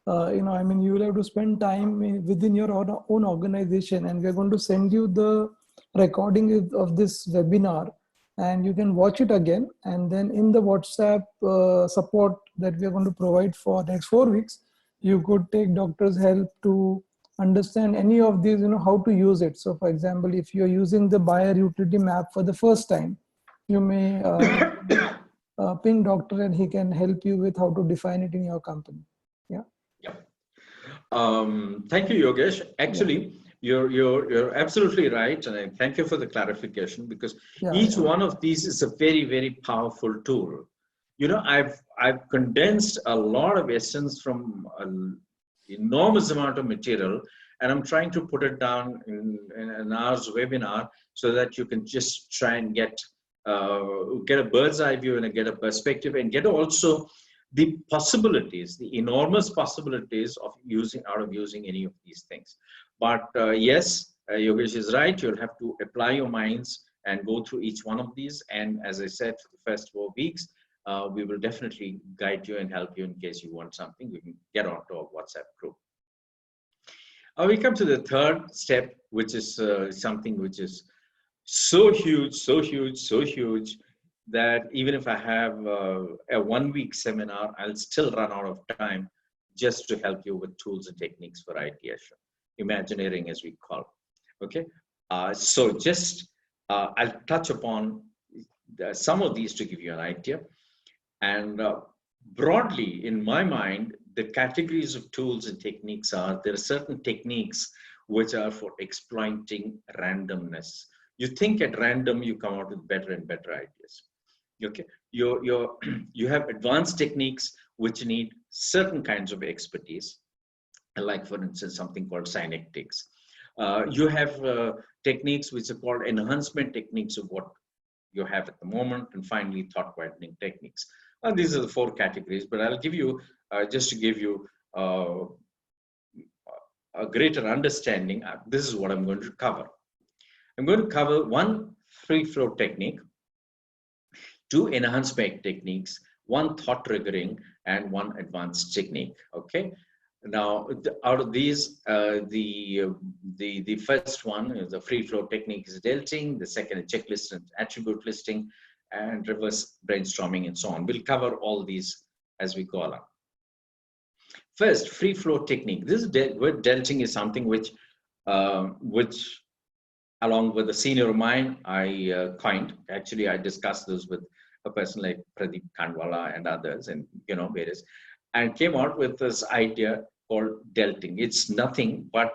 you will have to spend time within your own organization, and we're going to send you the recording of this webinar, and you can watch it again. And then in the WhatsApp support that we are going to provide for next 4 weeks, you could take doctor's help to understand any of these, how to use it. So for example, if you're using the buyer utility map for the first time, you may ping doctor and he can help you with how to define it in your company. Yeah. Thank you, Yogesh. Actually, You're absolutely right, and I thank you for the clarification, because Yeah, each yeah. one of these is a very, very powerful tool. I've condensed a lot of essence from an enormous amount of material, and I'm trying to put it down in an hour's webinar so that you can just try and get a bird's eye view and get a perspective, and get also the possibilities, the enormous possibilities of using any of these things. But yes, Yogesh is right. You'll have to apply your minds and go through each one of these. And as I said, for the first 4 weeks, we will definitely guide you and help you in case you want something. We can get onto our WhatsApp group. We come to the third step, which is something which is so huge, so huge, so huge, that even if I have a 1 week seminar, I'll still run out of time just to help you with tools and techniques for ideation, imagineering as we call it. Okay, so just I'll touch upon some of these to give you an idea. And broadly, in my mind, the categories of tools and techniques are, there are certain techniques which are for exploiting randomness. You think at random, you come out with better and better ideas. Okay, you have advanced techniques which need certain kinds of expertise, like for instance, something called synectics. You have techniques which are called enhancement techniques of what you have at the moment, and finally thought widening techniques. These are the 4 categories, but I'll give you, just to give you a greater understanding, this is what I'm going to cover. I'm going to cover 1 free flow technique, 2 enhancement techniques, 1 thought triggering, and 1 advanced technique. Okay. Now, out of these, the first one is the free flow technique is delting. The second is checklist and attribute listing, and reverse brainstorming, and so on. We'll cover all these as we go along. First, free flow technique. This word delting is something which along with a senior of mine, I coined. Actually, I discussed this with a person like Pradeep Kandwala and others, and various, and came out with this idea called delting. It's nothing but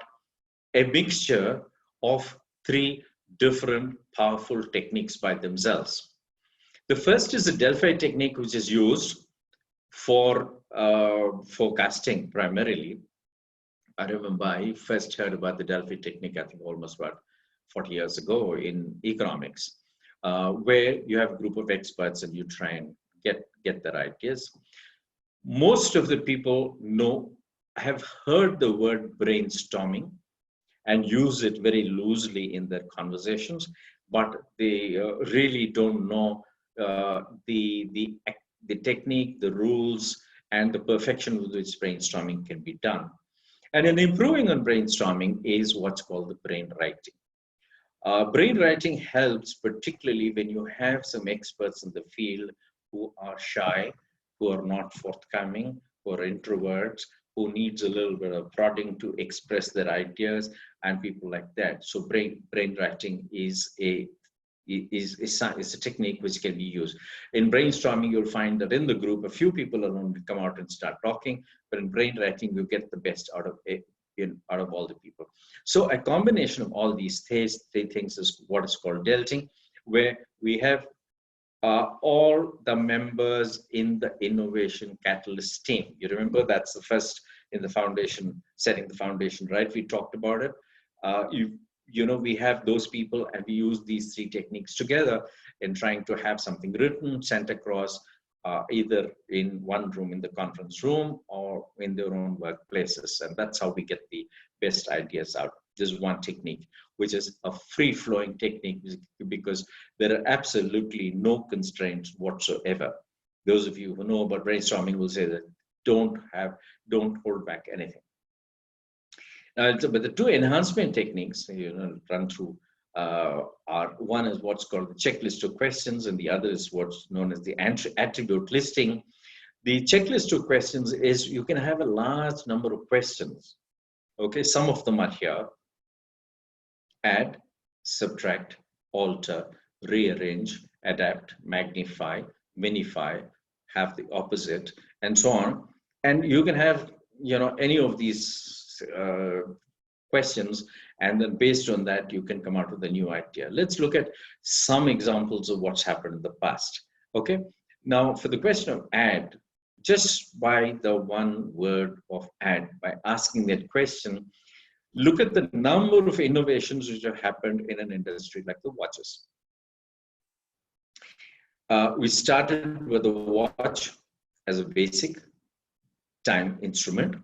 a mixture of 3 different powerful techniques by themselves. The first is the Delphi technique, which is used for forecasting primarily. I remember I first heard about the Delphi technique, I think almost about 40 years ago in economics, where you have a group of experts and you try and get their ideas. Most of the people have heard the word brainstorming and use it very loosely in their conversations, but they really don't know the technique, the rules, and the perfection with which brainstorming can be done. And in improving on brainstorming is what's called the brain writing. Brain writing helps particularly when you have some experts in the field who are shy, who are not forthcoming, who are introverts, who needs a little bit of prodding to express their ideas, and people like that. So brain writing is a technique which can be used. In brainstorming, you'll find that in the group, a few people are going to come out and start talking, but in brain writing, you get the best out of all the people. So a combination of all these 3 things is what is called delting, where we have all the members in the innovation catalyst team. You remember that's the first in the foundation, setting the foundation, right? We talked about it. We have those people, and we use these 3 techniques together in trying to have something written, sent across, either in one room in the conference room or in their own workplaces. And that's how we get the best ideas out. This is one technique, which is a free-flowing technique, because there are absolutely no constraints whatsoever. Those of you who know about brainstorming will say that don't hold back anything. But the 2 enhancement techniques run through are, one is what's called the checklist of questions, and the other is what's known as the attribute listing. The checklist of questions is you can have a large number of questions. Okay, some of them are here: add, subtract, alter, rearrange, adapt, magnify, minify, have the opposite, and so on. And you can have any of these questions, And then based on that, you can come out with a new idea. Let's look at some examples of what's happened in the past. Okay. Now, for the question of ad, just by the one word of ad, by asking that question, look at the number of innovations which have happened in an industry like the watches. We started with the watch as a basic time instrument,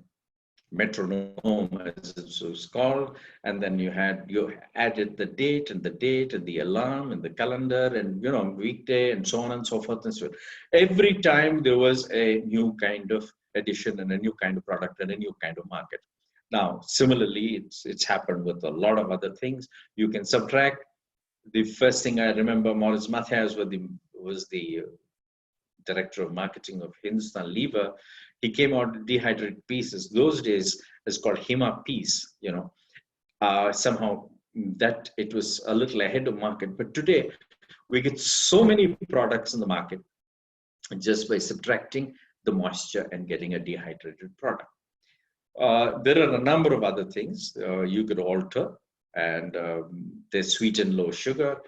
metronome as it was called, and then you added the date and the alarm and the calendar and weekday and so on and so forth and so on. Every time there was a new kind of addition and a new kind of product and a new kind of market. Now, similarly, it's happened with a lot of other things. You can subtract. The first thing I remember, Maurice Mathias was the director of marketing of Hindustan Lever. He came out with dehydrated pieces. Those days, it's called Hima piece. Somehow that it was a little ahead of market. But today, we get so many products in the market just by subtracting the moisture and getting a dehydrated product. There are a number of other things you could alter, and there's sweet and low sugar,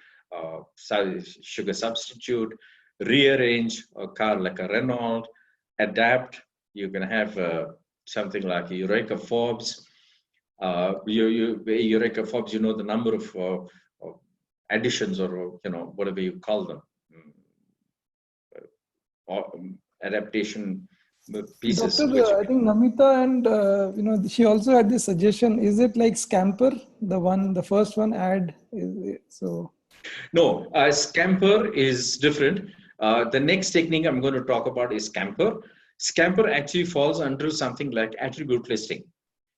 sugar substitute, rearrange a car like a Renault, adapt. You can have something like a Eureka Forbes. Eureka Forbes, the number of additions or whatever you call them, adaptation pieces. Doctor, I think Namita and she also had this suggestion. Is it like Scamper, the first one ad? So no, Scamper is different. The next technique I'm going to talk about is Scamper. Scamper actually falls under something like attribute listing.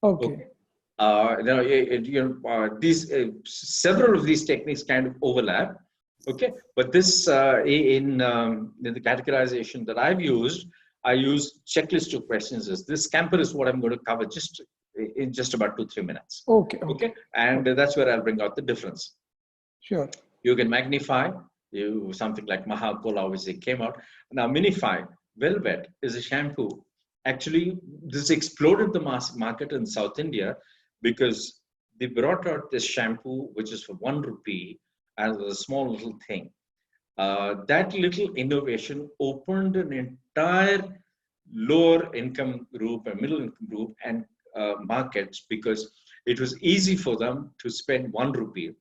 Okay. Several of these techniques kind of overlap. Okay, but this in the categorization that I've used, I use checklist of questions. This Scamper is what I'm going to cover in just about 2-3 minutes. Okay. And that's where I'll bring out the difference. Sure. You can magnify. Something like Mahakola obviously came out. Now Minify, Velvet is a shampoo. Actually, this exploded the mass market in South India because they brought out this shampoo, which is for 1 rupee, as a small little thing. That little innovation opened an entire lower income group and middle income group and markets, because it was easy for them to spend 1 rupee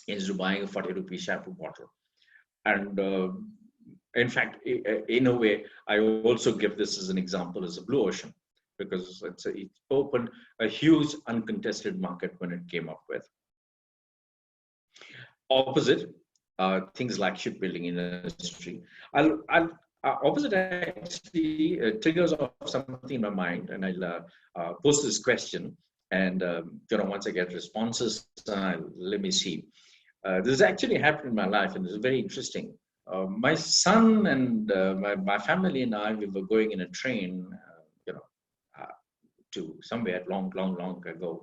instead of buying a 40 rupee shampoo bottle. And in fact, in a way, I also give this as an example as a blue ocean, because it opened a huge uncontested market when it came up with. Opposite, things like shipbuilding industry. Opposite actually triggers off something in my mind, and I'll post this question, and once I get responses, let me see. This actually happened in my life, and it's very interesting. My son and my family and I, we were going in a train, to somewhere long ago.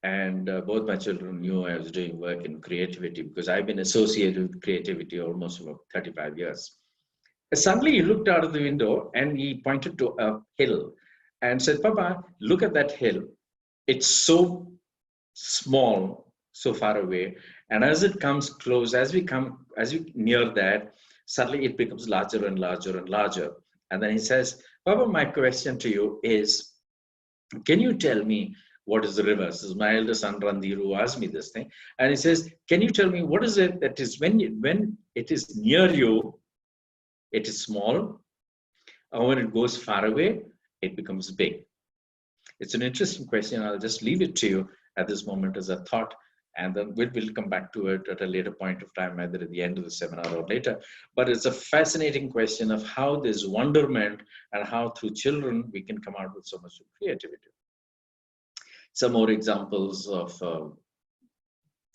And both my children knew I was doing work in creativity, because I've been associated with creativity almost for 35 years. And suddenly he looked out of the window and he pointed to a hill and said, "Papa, look at that hill. It's so small, so far away. And as it comes close, as we near that, suddenly it becomes larger and larger and larger." And then he says, "Papa, my question to you is, can you tell me what is the river?" This is my elder son, Randhir, who asked me this thing. And he says, "Can you tell me what is it that is when it is near you, it is small, and when it goes far away, it becomes big?" It's an interesting question. I'll just leave it to you at this moment as a thought, and then we'll come back to it at a later point of time, either at the end of the seminar or later. But it's a fascinating question of how there's wonderment and how through children we can come out with so much creativity. Some more examples of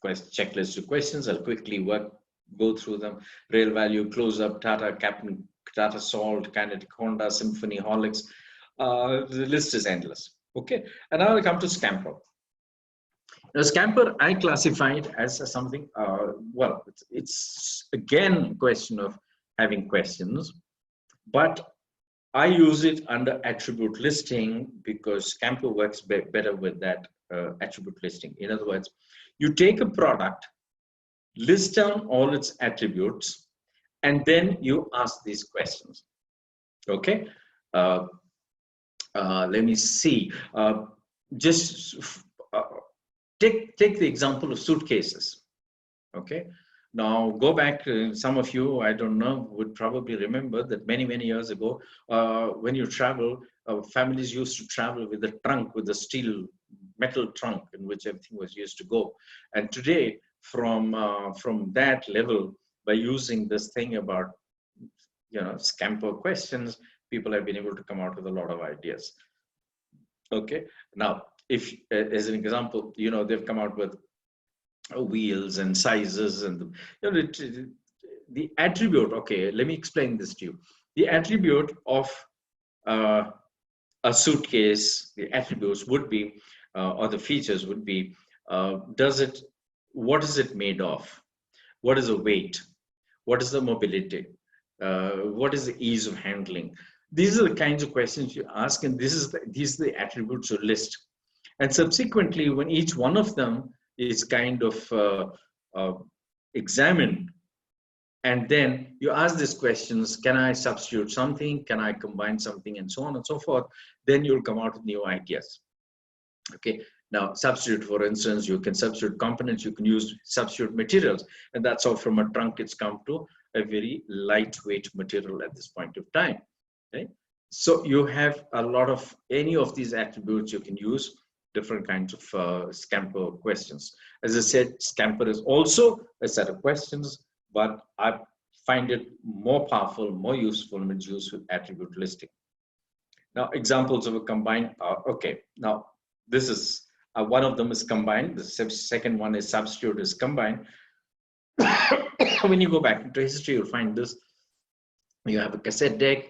checklist of questions. I'll quickly go through them. Real Value, Close Up, Tata, Captain, Tata Salt, Kinetic Honda, Symphony, Horlicks. The list is endless. Okay, and now I come to Scamper. Now, Scamper, I classified as something, it's again a question of having questions, but I use it under attribute listing because Scamper works better with that attribute listing. In other words, you take a product, list down all its attributes, and then you ask these questions. Okay, let me see. Just take the example of suitcases. Okay, now go back. Some of you, I don't know, would probably remember that many years ago, when you travel, families used to travel with a trunk, with a steel metal trunk in which everything was used to go. And today, from that level, by using this thing about Scamper questions, people have been able to come out with a lot of ideas. Okay, now if as an example, they've come out with wheels and sizes and the attribute. Okay, let me explain this to you. The attribute of a suitcase, the attributes would be, or the features would be, what is it made of? What is the weight? What is the mobility? What is the ease of handling? These are the kinds of questions you ask, and these are the attributes you list. And subsequently, when each one of them is kind of examined, and then you ask these questions, can I substitute something? Can I combine something? And so on and so forth. Then you'll come out with new ideas. Okay. Now, substitute, for instance, you can substitute components, you can use substitute materials. And that's how from a trunk it's come to a very lightweight material at this point of time. Okay. So you have a lot of any of these attributes you can use, different kinds of Scamper questions. As I said, Scamper is also a set of questions, but I find it more powerful, more useful when it's used with attribute listing. Now, examples of a combined, okay, now this is, one of them is combined, the second one is substitute is combined. When you go back into history, you'll find this. You have a cassette deck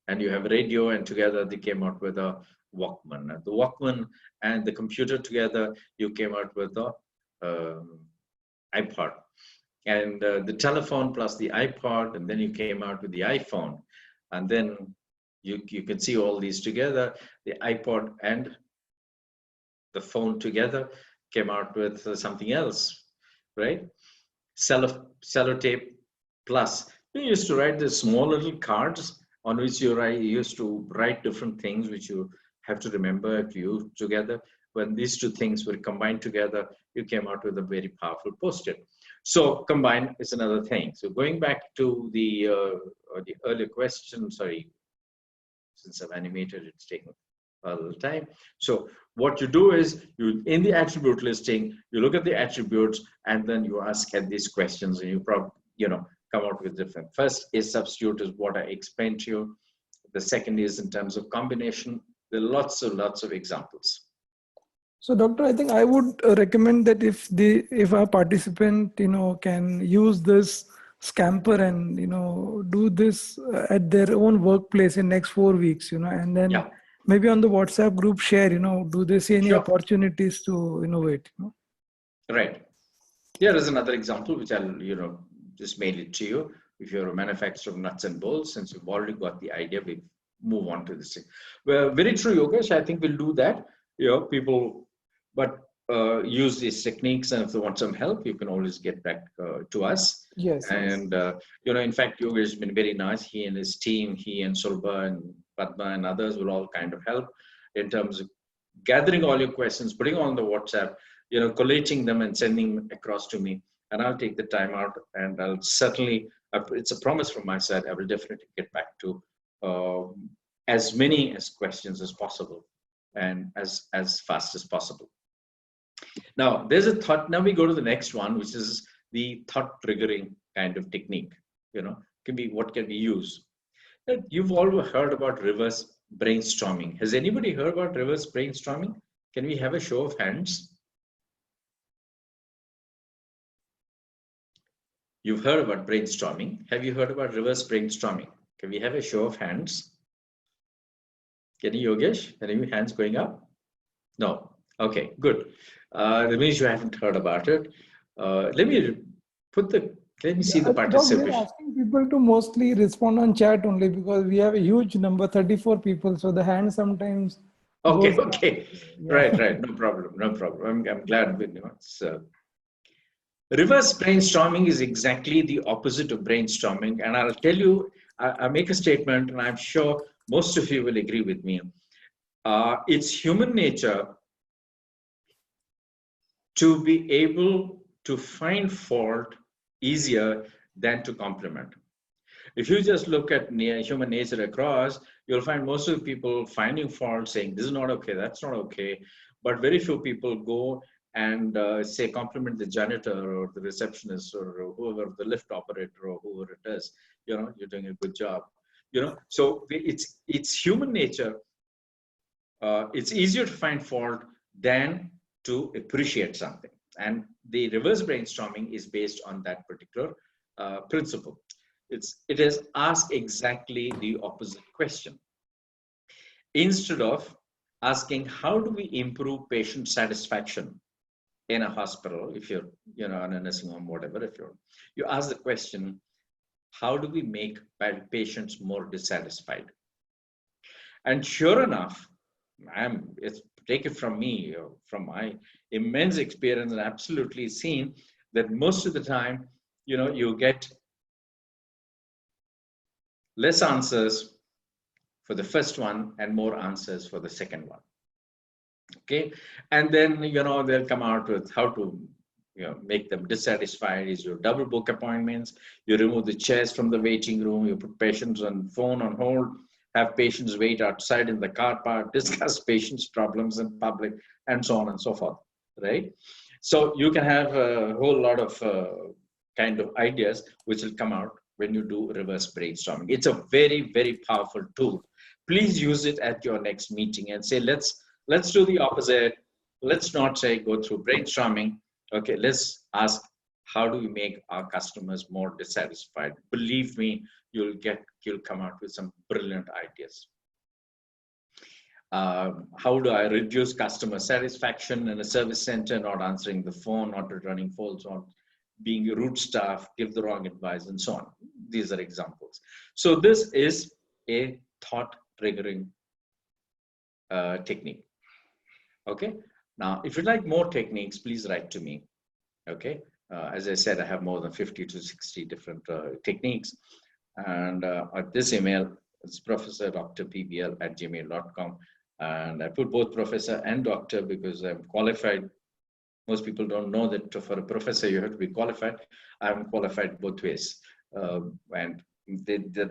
and you have a radio, and together they came out with a Walkman. And the Walkman and the computer together, you came out with the iPod. And the telephone plus the iPod, and then you came out with the iPhone. And then you can see all these together, the iPod and the phone together came out with something else, right? Sellotape plus. You used to write the small little cards on which you used to write different things which you have to remember if you together. When these two things were combined together, you came out with a very powerful post-it. So combine is another thing. So going back to the earlier question, sorry, since I've animated, it's taking a little time. So what you do is, you in the attribute listing, you look at the attributes and then you ask these questions, and you probably come out with different. First is substitute, is what I explained to you. The second is in terms of combination. There are lots of examples. So, doctor, I think I would recommend that if our participant can use this Scamper and do this at their own workplace in next 4 weeks, and then maybe on the WhatsApp group share, do they see any opportunities to innovate? Right. Here is another example which I'll just mail it to you. If you're a manufacturer of nuts and bolts, since you've already got the idea, we move on to this thing. Well, very true, Yogesh. I think we'll do that. People, but use these techniques, and if they want some help, you can always get back to us. Yes. And in fact, Yogesh has been very nice. He and his team, he and Sulba and Padma and others will all kind of help in terms of gathering all your questions, putting on the WhatsApp, collating them and sending them across to me. And I'll take the time out, and I'll certainly, it's a promise from my side, I will definitely get back to as many questions as possible and as fast as possible. Now, there's a thought. Now we go to the next one, which is the thought triggering kind of technique. What can we use? You've all heard about reverse brainstorming. Has anybody heard about reverse brainstorming? Can we have a show of hands? You've heard about brainstorming. Have you heard about reverse brainstorming? Can we have a show of hands? Can you, Yogesh? Any hands going up? No. Okay, good. That means you haven't heard about it. Let me put the Let me see the Doc, we're participation. asking people to mostly respond on chat only because we have a huge number, 34 people. So the hand sometimes Okay, goes down. okay. Yeah. Right, right. No problem, no problem. I'm glad with you. It's, reverse brainstorming is exactly the opposite of brainstorming. And I'll tell you, I make a statement, and I'm sure most of you will agree with me. It's human nature to be able to find fault easier than to compliment. If you just look at human nature across, you'll find most of the people finding fault, saying this is not okay, that's not okay. But very few people go and say compliment the janitor or the receptionist or whoever, the lift operator or whoever it is. You know, you're doing a good job. You know, so it's human nature. It's easier to find fault than to appreciate something. And the reverse brainstorming is based on that particular principle. It is ask exactly the opposite question. Instead of asking how do we improve patient satisfaction in a hospital, if you're in a nursing home, whatever, if you ask the question, how do we make patients more dissatisfied? And sure enough, take it from me, from my immense experience, and absolutely seen that most of the time, you get less answers for the first one and more answers for the second one. Okay, and then they'll come out with how to make them dissatisfied. Is your double book appointments, you remove the chairs from the waiting room, you put patients on phone on hold, have patients wait outside in the car park, discuss patients' problems in public, and so on and so forth, right? So you can have a whole lot of kind of ideas which will come out when you do reverse brainstorming. It's a very, very powerful tool. Please use it at your next meeting and say, let's do the opposite. Let's not say go through brainstorming. Okay, let's ask, how do we make our customers more dissatisfied? Believe me, you'll come out with some brilliant ideas. How do I reduce customer satisfaction in a service center, not answering the phone, not returning calls, or being a rude staff, give the wrong advice, and so on. These are examples. So this is a thought triggering technique. Okay. Now, if you'd like more techniques, please write to me. Okay. As I said, I have more than 50 to 60 different techniques. And at this email, it's professor.drpbl@gmail.com. And I put both professor and doctor because I'm qualified. Most people don't know that for a professor, you have to be qualified. I'm qualified both ways. And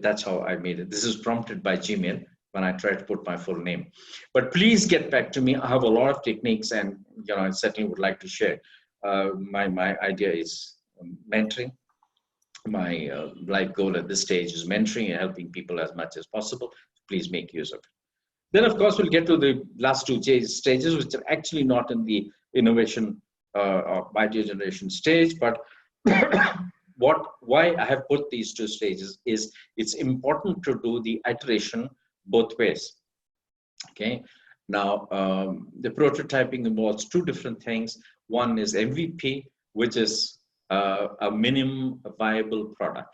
that's how I made it. This is prompted by Gmail when I try to put my full name. But please get back to me. I have a lot of techniques, and I certainly would like to share. My idea is mentoring. My life goal at this stage is mentoring and helping people as much as possible. Please make use of it. Then, of course, we'll get to the last two stages, which are actually not in the innovation or idea generation stage. But why I have put these two stages is it's important to do the iteration both ways. Okay. Now, the prototyping involves two different things. One is MVP, which is a minimum viable product.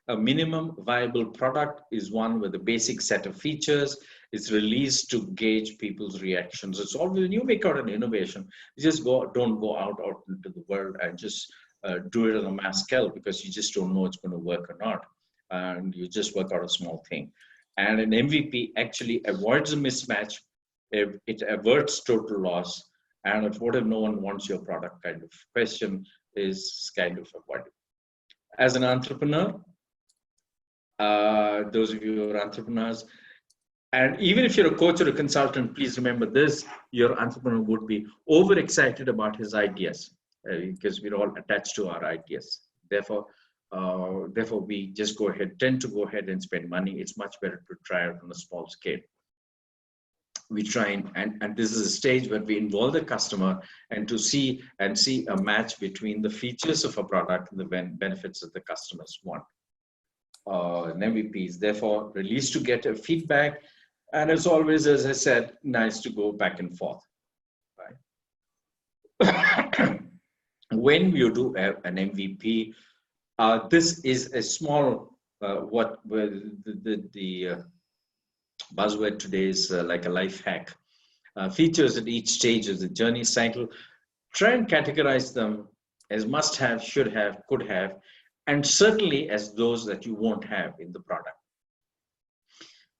A minimum viable product is one with a basic set of features. It's released to gauge people's reactions. It's always, when you make out an innovation, you just don't go out into the world and just do it on a mass scale, because you just don't know it's going to work or not. And you just work out a small thing. And an MVP actually avoids a mismatch. It averts total loss. And if what if no one wants your product kind of question is kind of avoided. As an entrepreneur, those of you who are entrepreneurs, and even if you're a coach or a consultant, please remember this: your entrepreneur would be overexcited about his ideas because we're all attached to our ideas. Therefore, we just tend to go ahead and spend money. It's much better to try it on a small scale. We try and this is a stage where we involve the customer and to see a match between the features of a product and the benefits that the customers want. An MVP is therefore released to get a feedback, and as always, as I said, nice to go back and forth. Right? When you do an MVP, This is a small, what well, the buzzword today is like a life hack. Features at each stage of the journey cycle. Try and categorize them as must have, should have, could have, and certainly as those that you won't have in the product.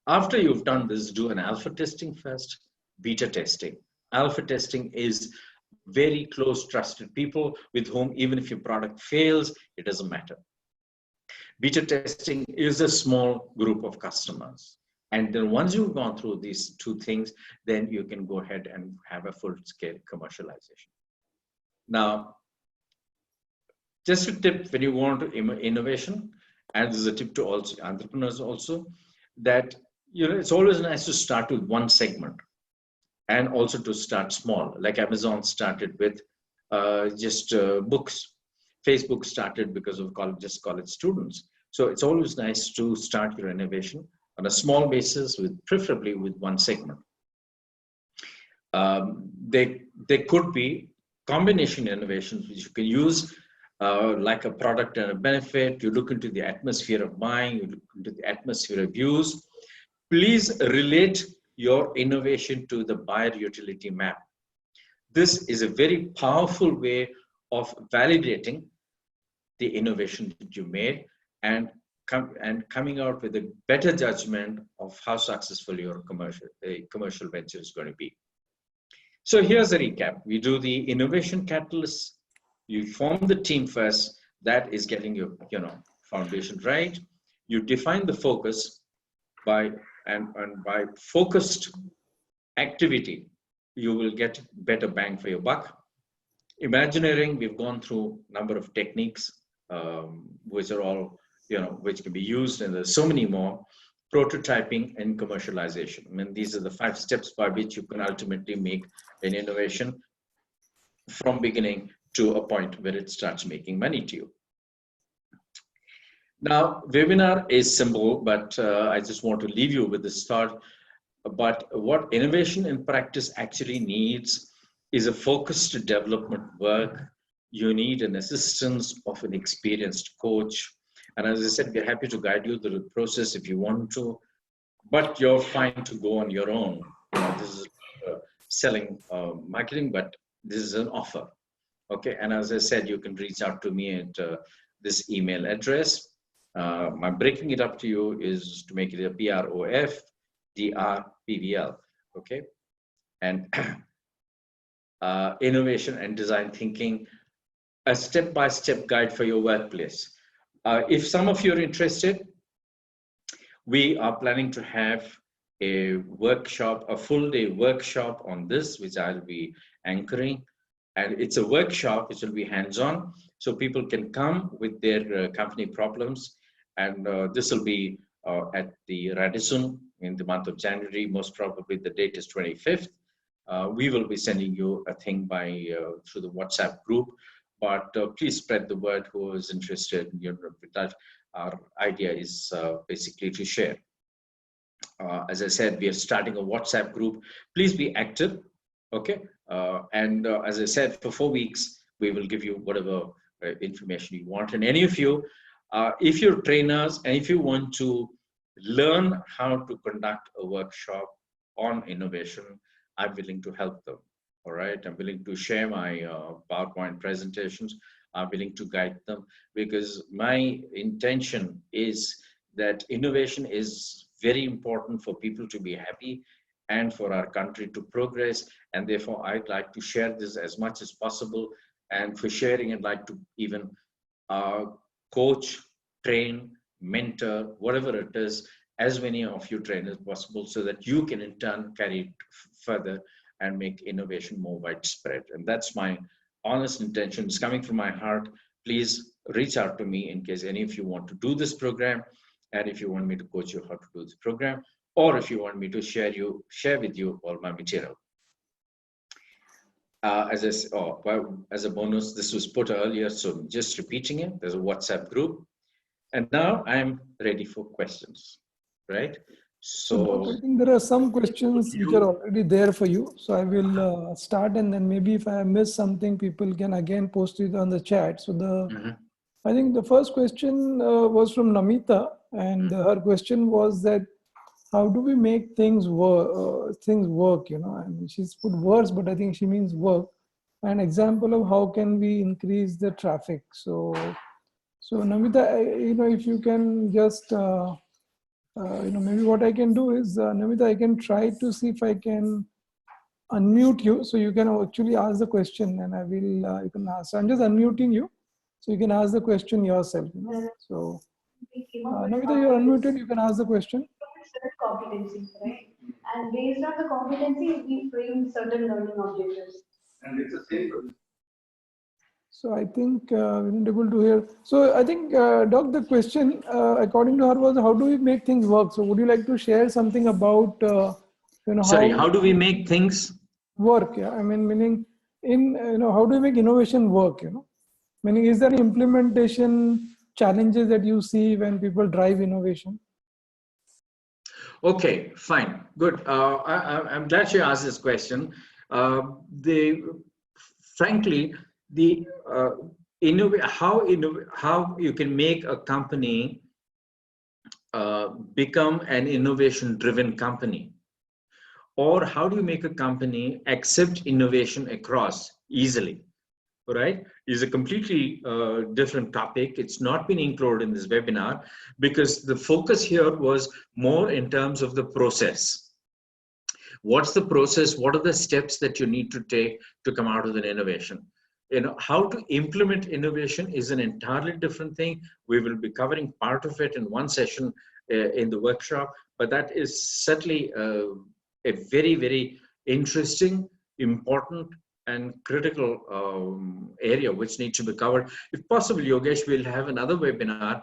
After you've done this, do an alpha testing first, beta testing. Alpha testing is very close, trusted people with whom, even if your product fails, it doesn't matter. Beta testing is a small group of customers. And then once you've gone through these two things, then you can go ahead and have a full-scale commercialization. Now, just a tip when you want innovation, and this is a tip to also entrepreneurs also, that it's always nice to start with one segment and also to start small. Like Amazon started with just books. Facebook started because of college students. So it's always nice to start your innovation on a small basis, with preferably with one segment. There could be combination innovations which you can use, like a product and a benefit. You look into the atmosphere of buying, you look into the atmosphere of use. Please relate your innovation to the buyer utility map. This is a very powerful way of validating the innovation that you made and coming out with a better judgment of how successful your commercial venture is going to be. So here's a recap. We do the innovation catalyst. You form the team first. That is getting your foundation right. You define the focus by focused activity, you will get better bang for your buck. Imagineering, we've gone through a number of techniques, which are all, which can be used, and there's so many more. Prototyping and commercialization. I mean, these are the 5 steps by which you can ultimately make an innovation from beginning to a point where it starts making money to you. Now, webinar is simple, but I just want to leave you with this thought. But what innovation in practice actually needs is a focused development work. You need an assistance of an experienced coach. And as I said, we're happy to guide you through the process if you want to, but you're fine to go on your own. This is selling marketing, but this is an offer. Okay, and as I said, you can reach out to me at this email address. My breaking it up to you is to make it a PROFDRPVL, okay? And innovation and design thinking, a step-by-step guide for your workplace. If some of you are interested, we are planning to have a workshop, a full-day workshop on this, which I'll be anchoring. And it's a workshop which will be hands-on, so people can come with their company problems. And this will be at the Radisson in the month of January. Most probably the date is 25th. We will be sending you a thing by through the WhatsApp group, but please spread the word who is interested. Our idea is basically to share. As I said, we are starting a WhatsApp group. Please be active, okay? And as I said, for 4 weeks, we will give you whatever information you want. And any of you, if you're trainers and if you want to learn how to conduct a workshop on innovation, I'm willing to help them. All right, I'm willing to share my PowerPoint presentations. I'm willing to guide them, because my intention is that innovation is very important for people to be happy and for our country to progress. And therefore, I'd like to share this as much as possible. And for sharing, I'd like to even coach, train, mentor, whatever it is, as many of you train as possible, so that you can in turn carry it further and make innovation more widespread. And that's my honest intention. It's coming from my heart. Please reach out to me in case any of you want to do this program, and if you want me to coach you how to do this program, or if you want me to share with you all my material. As a bonus, this was put earlier, so just repeating it. There's a WhatsApp group. And now I'm ready for questions, right? So I think there are some questions which are already there for you. So I will start, and then maybe if I miss something, people can again post it on the chat. So the I think the first question was from Namita, and her question was that how do we make things work? You know, I mean, she's put words, but I think she means work. An example of how can we increase the traffic. So Namita, you know, if you can just, you know, maybe what I can do is, Namita, I can try to see if I can unmute you, so you can actually ask the question, and I will. You can ask. So I'm just unmuting you, so you can ask the question yourself. You know? So, Namita, you're unmuted. You can ask the question. Competencies, right? And based on the competencies, we frame certain learning objectives. And it's the same for. So I think we're not able to hear. So I think, Doc, the question according to her was, how do we make things work? So would you like to share something about, you know, Sorry, how do we make things work? Yeah, I mean, meaning in, you know, how do we make innovation work? You know, meaning, is there implementation challenges that you see when people drive innovation? Okay, fine, good. I'm glad you asked this question. Frankly, the how you can make a company become an innovation-driven company, or how do you make a company accept innovation across easily? Right, is a completely different topic. It's not been included in this webinar because the focus here was more in terms of the process. What's the process? What are the steps that you need to take to come out with an innovation? You know, how to implement innovation is an entirely different thing. We will be covering part of it in one session in the workshop, but that is certainly a very, very interesting, important, and critical area which needs to be covered. If possible, Yogesh, we'll have another webinar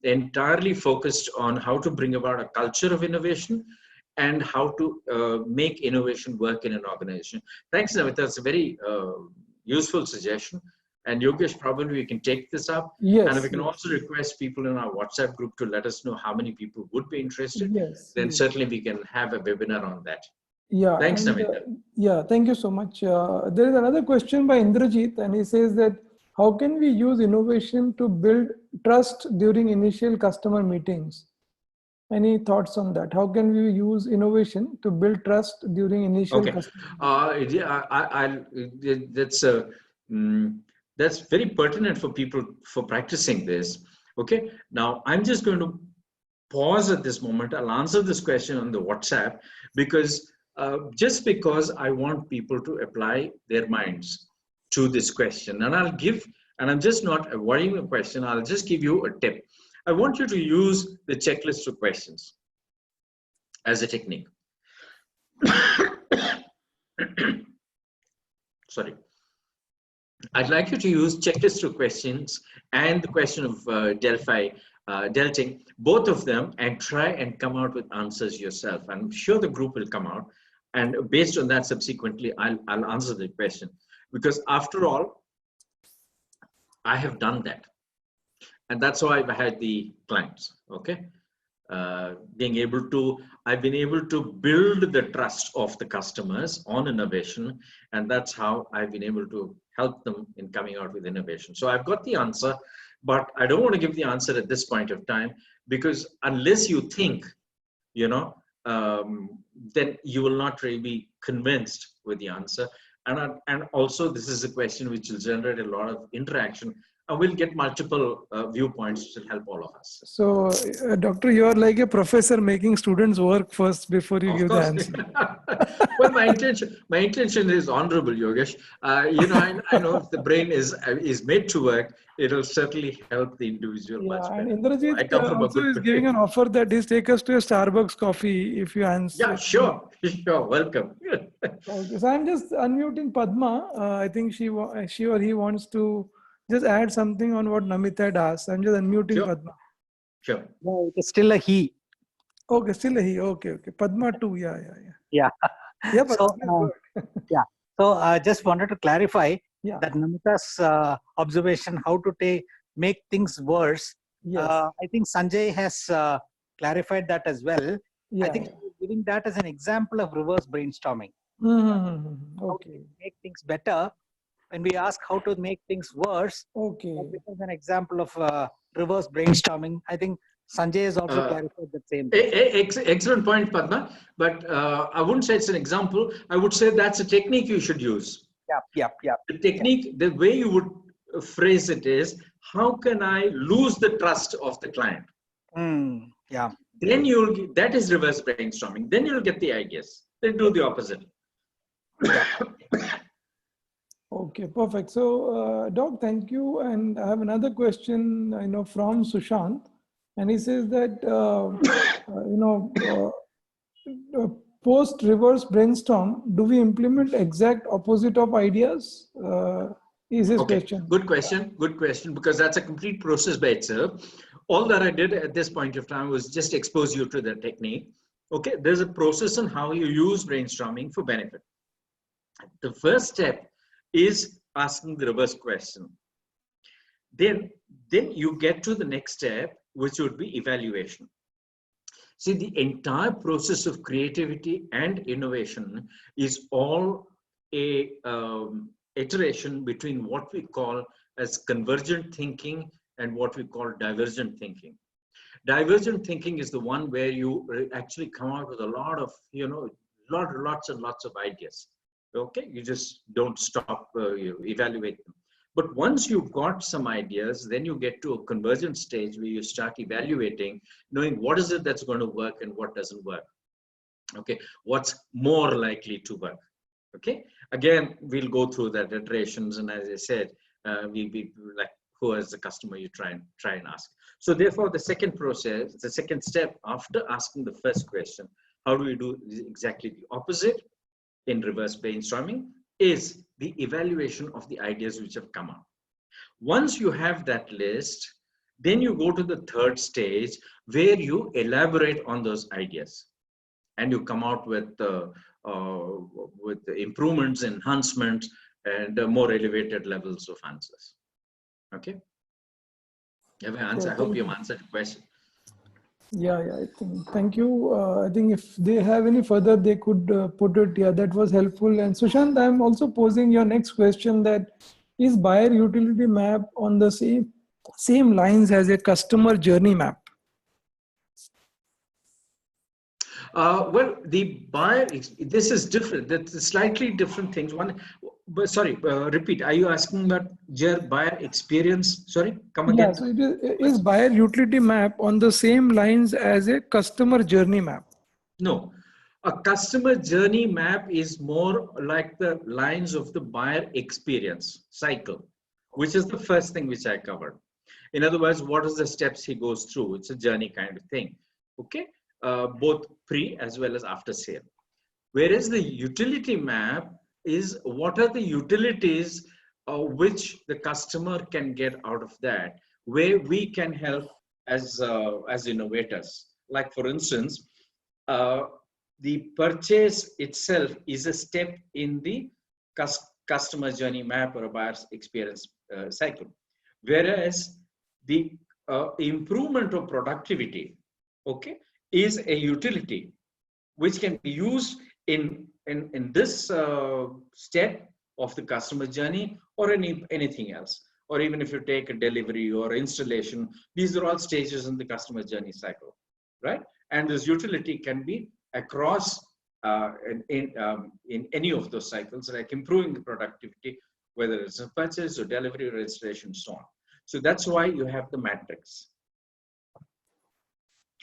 entirely focused on how to bring about a culture of innovation and how to make innovation work in an organization. Thanks, Namita. That's a very useful suggestion. And Yogesh, probably we can take this up. Yes. And we can also request people in our WhatsApp group to let us know how many people would be interested. Yes. Then certainly we can have a webinar on that. Yeah. Thanks, Namita. Yeah, thank you so much. There is another question by Indrajit, and he says that how can we use innovation to build trust during initial customer meetings? Any thoughts on that? How can we use innovation to build trust during initial customer meetings? That's very pertinent for people for practicing this. Okay, now I'm just going to pause at this moment. I'll answer this question on the WhatsApp because just because I want people to apply their minds to this question, and I'm just not avoiding the question, I'll just give you a tip. I want you to use the checklist of questions as a technique. Sorry. I'd like you to use checklist of questions and the question of delting, both of them, and try and come out with answers yourself. I'm sure the group will come out, and based on that, subsequently, I'll answer the question. Because after all, I have done that. And that's how I've had the clients, okay? I've been able to build the trust of the customers on innovation, and that's how I've been able to help them in coming out with innovation. So I've got the answer, but I don't want to give the answer at this point of time, because unless you think, you know, then you will not really be convinced with the answer. And also, this is a question which will generate a lot of interaction. And we'll get multiple viewpoints to help all of us. So, Doctor, you are like a professor making students work first before you give the answer. Well, my intention is honorable, Yogesh. You know, I know if the brain is made to work, it'll certainly help the individual much better. And Indrajit I come from also is giving an offer that he's take us to a Starbucks coffee if you answer. Yeah, sure, welcome. Okay, so I'm just unmuting Padma. I think she or he wants to just add something on what Namita had asked. I'm just unmuting Padma. Sure. No, it is still a he. Okay, still a he. Okay. Padma too. Yeah. Yeah. Yeah, so, yeah. So I just wanted to clarify that Namita's observation, how to make things worse. Yes. I think Sanjay has clarified that as well. I think giving that as an example of reverse brainstorming. Okay. How to make things better when we ask how to make things worse, Okay. that becomes an example of reverse brainstorming. I think Sanjay has also clarified the same. Excellent point, Padma. But I wouldn't say it's an example. I would say that's a technique you should use. Yeah. The technique, the way you would phrase it is, how can I lose the trust of the client? Yeah. Then that is reverse brainstorming. Then you'll get the ideas. Then do the opposite. Yeah. Okay, perfect. So, Doc, thank you. And I have another question, from Sushant, and he says that, post reverse brainstorm, do we implement exact opposite of ideas? Is his question. Good question, because that's a complete process by itself. All that I did at this point of time was just expose you to the technique. Okay, there's a process on how you use brainstorming for benefit. The first step is asking the reverse question. Then you get to the next step, which would be evaluation. See, the entire process of creativity and innovation is all a iteration between what we call as convergent thinking and what we call divergent thinking. Divergent thinking is the one where you actually come out with a lot of, lots and lots of ideas. Okay, you just don't stop, you evaluate them. But once you've got some ideas, then you get to a convergent stage where you start evaluating, knowing what is it that's going to work and what doesn't work. Okay, what's more likely to work. Okay, again, we'll go through that iterations, and as I said, we like who is the customer you try and ask. So therefore, the second process, the second step after asking the first question, how do we do exactly the opposite in reverse brainstorming, is the evaluation of the ideas which have come up. Once you have that list, then you go to the third stage where you elaborate on those ideas and you come out with improvements, enhancements, and more elevated levels of answers. Okay. Have I answered? I hope you've answered the question. Yeah, I think. Thank you. I think if they have any further, they could put it. Yeah, that was helpful. And Sushant, I'm also posing your next question: that is buyer utility map on the same lines as a customer journey map? Well, the buyer, this is different. That's slightly different things. One, but sorry, repeat. Are you asking about buyer experience? Sorry, come again. Yeah, so is buyer utility map on the same lines as a customer journey map? No, a customer journey map is more like the lines of the buyer experience cycle, which is the first thing which I covered. In other words, what are the steps he goes through? It's a journey kind of thing. Okay. Both pre as well as after sale. Whereas the utility map is what are the utilities which the customer can get out of that, where we can help as innovators. Like for instance, the purchase itself is a step in the customer journey map or a buyer's experience cycle. Whereas the improvement of productivity, okay, is a utility which can be used in this step of the customer journey or anything else. Or even if you take a delivery or installation, these are all stages in the customer journey cycle, right? And this utility can be across in any of those cycles, like improving the productivity, whether it's a purchase or delivery or installation, so on. So that's why you have the matrix.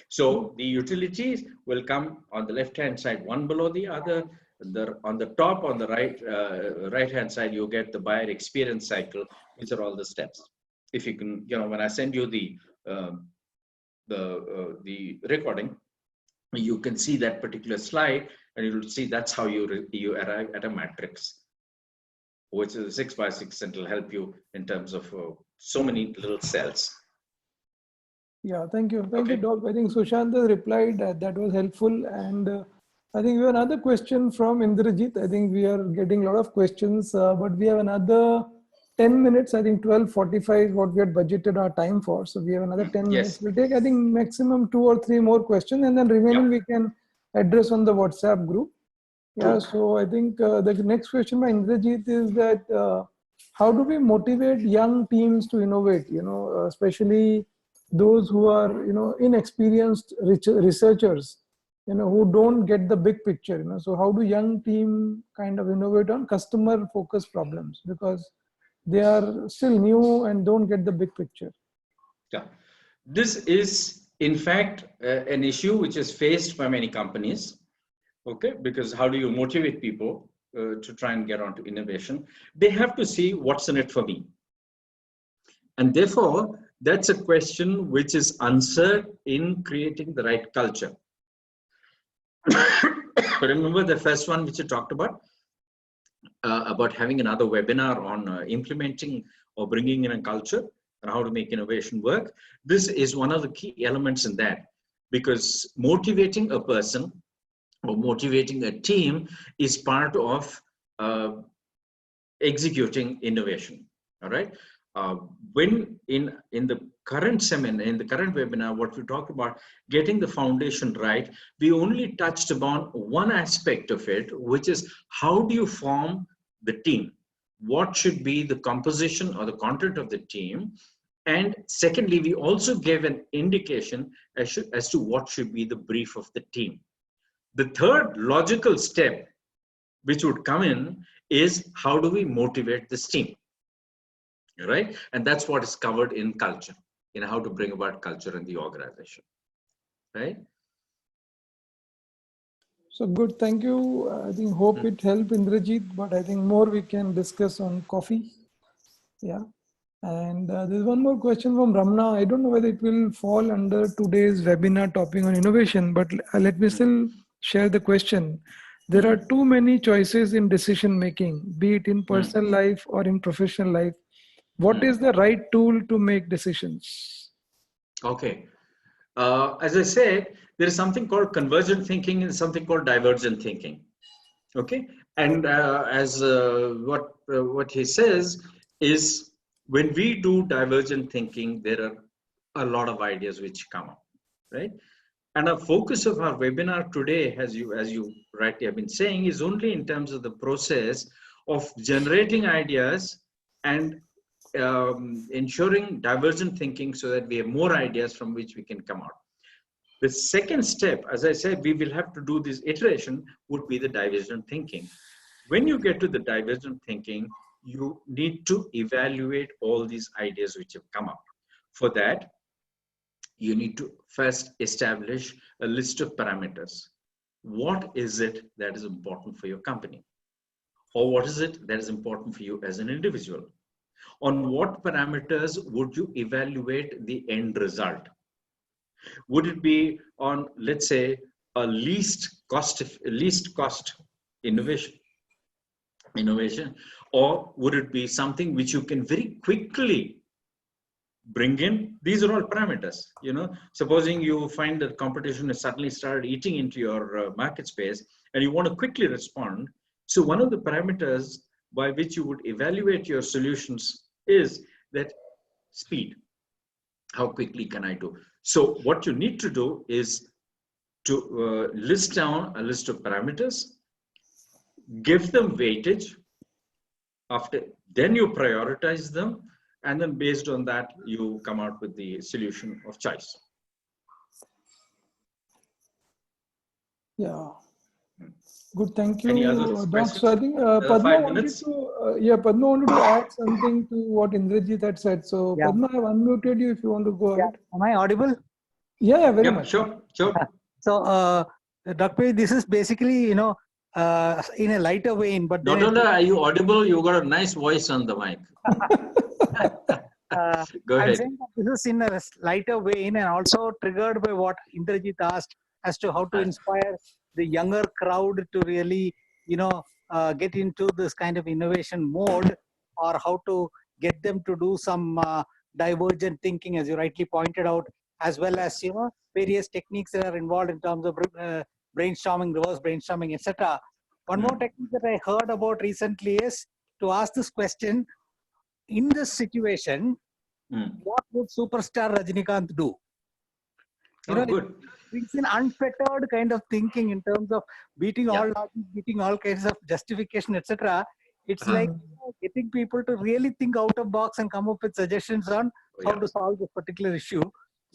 So the utilities will come on the left-hand side, one below the other. On the top, on the right-hand side, you get the buyer experience cycle. These are all the steps. If you can, when I send you the recording, you can see that particular slide, and you'll see that's how you arrive at a matrix, which is 6x6, and it'll help you in terms of so many little cells. Yeah, thank you, Doc. I think Sushant has replied that was helpful, and I think we have another question from Indrajit. I think we are getting a lot of questions, but we have another 10 minutes. I think 12:45 is what we had budgeted our time for. So we have another 10 minutes. We'll take, I think, maximum 2 or 3 more questions, and then remaining we can address on the WhatsApp group. Yeah. So I think the next question by Indrajit is that how do we motivate young teams to innovate, especially those who are, inexperienced researchers, who don't get the big picture, so how do young team kind of innovate on customer focused problems, because they are still new and don't get the big picture. Yeah, this is in fact an issue which is faced by many companies. Okay, because how do you motivate people to try and get onto innovation? They have to see what's in it for me. And therefore, that's a question which is answered in creating the right culture. Remember the first one which you talked about having another webinar on implementing or bringing in a culture and how to make innovation work. This is one of the key elements in that, because motivating a person or motivating a team is part of executing innovation. All right. When in the current seminar, in the current webinar, what we talked about getting the foundation right, we only touched upon one aspect of it, which is how do you form the team? What should be the composition or the content of the team? And secondly, we also gave an indication as to what should be the brief of the team. The third logical step which would come in is how do we motivate this team, right? And that's what is covered in culture, in how to bring about culture in the organization, right? So good, thank you. I think hope it helped Indrajit, but I think more we can discuss on coffee. Yeah. And there's one more question from Ramna. I don't know whether it will fall under today's webinar topic on innovation, but let me still share the question. There are too many choices in decision making, be it in personal life or in professional life. What is the right tool to make decisions? Okay. As I said, there is something called convergent thinking and something called divergent thinking. Okay. And as what he says is, when we do divergent thinking, there are a lot of ideas which come up, right? And our focus of our webinar today, as you rightly have been saying, is only in terms of the process of generating ideas and ensuring divergent thinking so that we have more ideas from which we can come out. The second step, as I said, we will have to do this iteration, would be the divergent thinking. When you get to the divergent thinking, you need to evaluate all these ideas which have come up. For that, you need to first establish a list of parameters. What is it that is important for your company? Or what is it that is important for you as an individual? On what parameters would you evaluate the end result? Would it be on, let's say, a least cost innovation, or would it be something which you can very quickly bring in? These are all parameters. Supposing you find that competition has suddenly started eating into your market space and you want to quickly respond. So one of the parameters by which you would evaluate your solutions is that speed. How quickly can I do? So what you need to do is to list down a list of parameters, give them weightage. Then you prioritize them, and then based on that, you come out with the solution of choice. Yeah. Good, thank you. Any other questions? So I think Padma wanted to add something to what Indrajit had said. So yeah. Padma, I have unmuted you if you want to go ahead. Am I audible? Yeah, very much. Sure. So, Dr. This is basically, in a lighter vein, but not only are you audible, you got a nice voice on the mic. Go ahead. I'm saying that this is in a lighter vein and also triggered by what Indrajit asked as to how to inspire the younger crowd to really, get into this kind of innovation mode, or how to get them to do some divergent thinking, as you rightly pointed out, as well as, various techniques that are involved in terms of brainstorming, reverse brainstorming, etc. One more technique that I heard about recently is to ask this question: in this situation, what would superstar Rajinikanth do? Good. It's an unfettered kind of thinking in terms of beating all kinds of justification, etc. It's like getting people to really think out of box and come up with suggestions on how to solve this particular issue.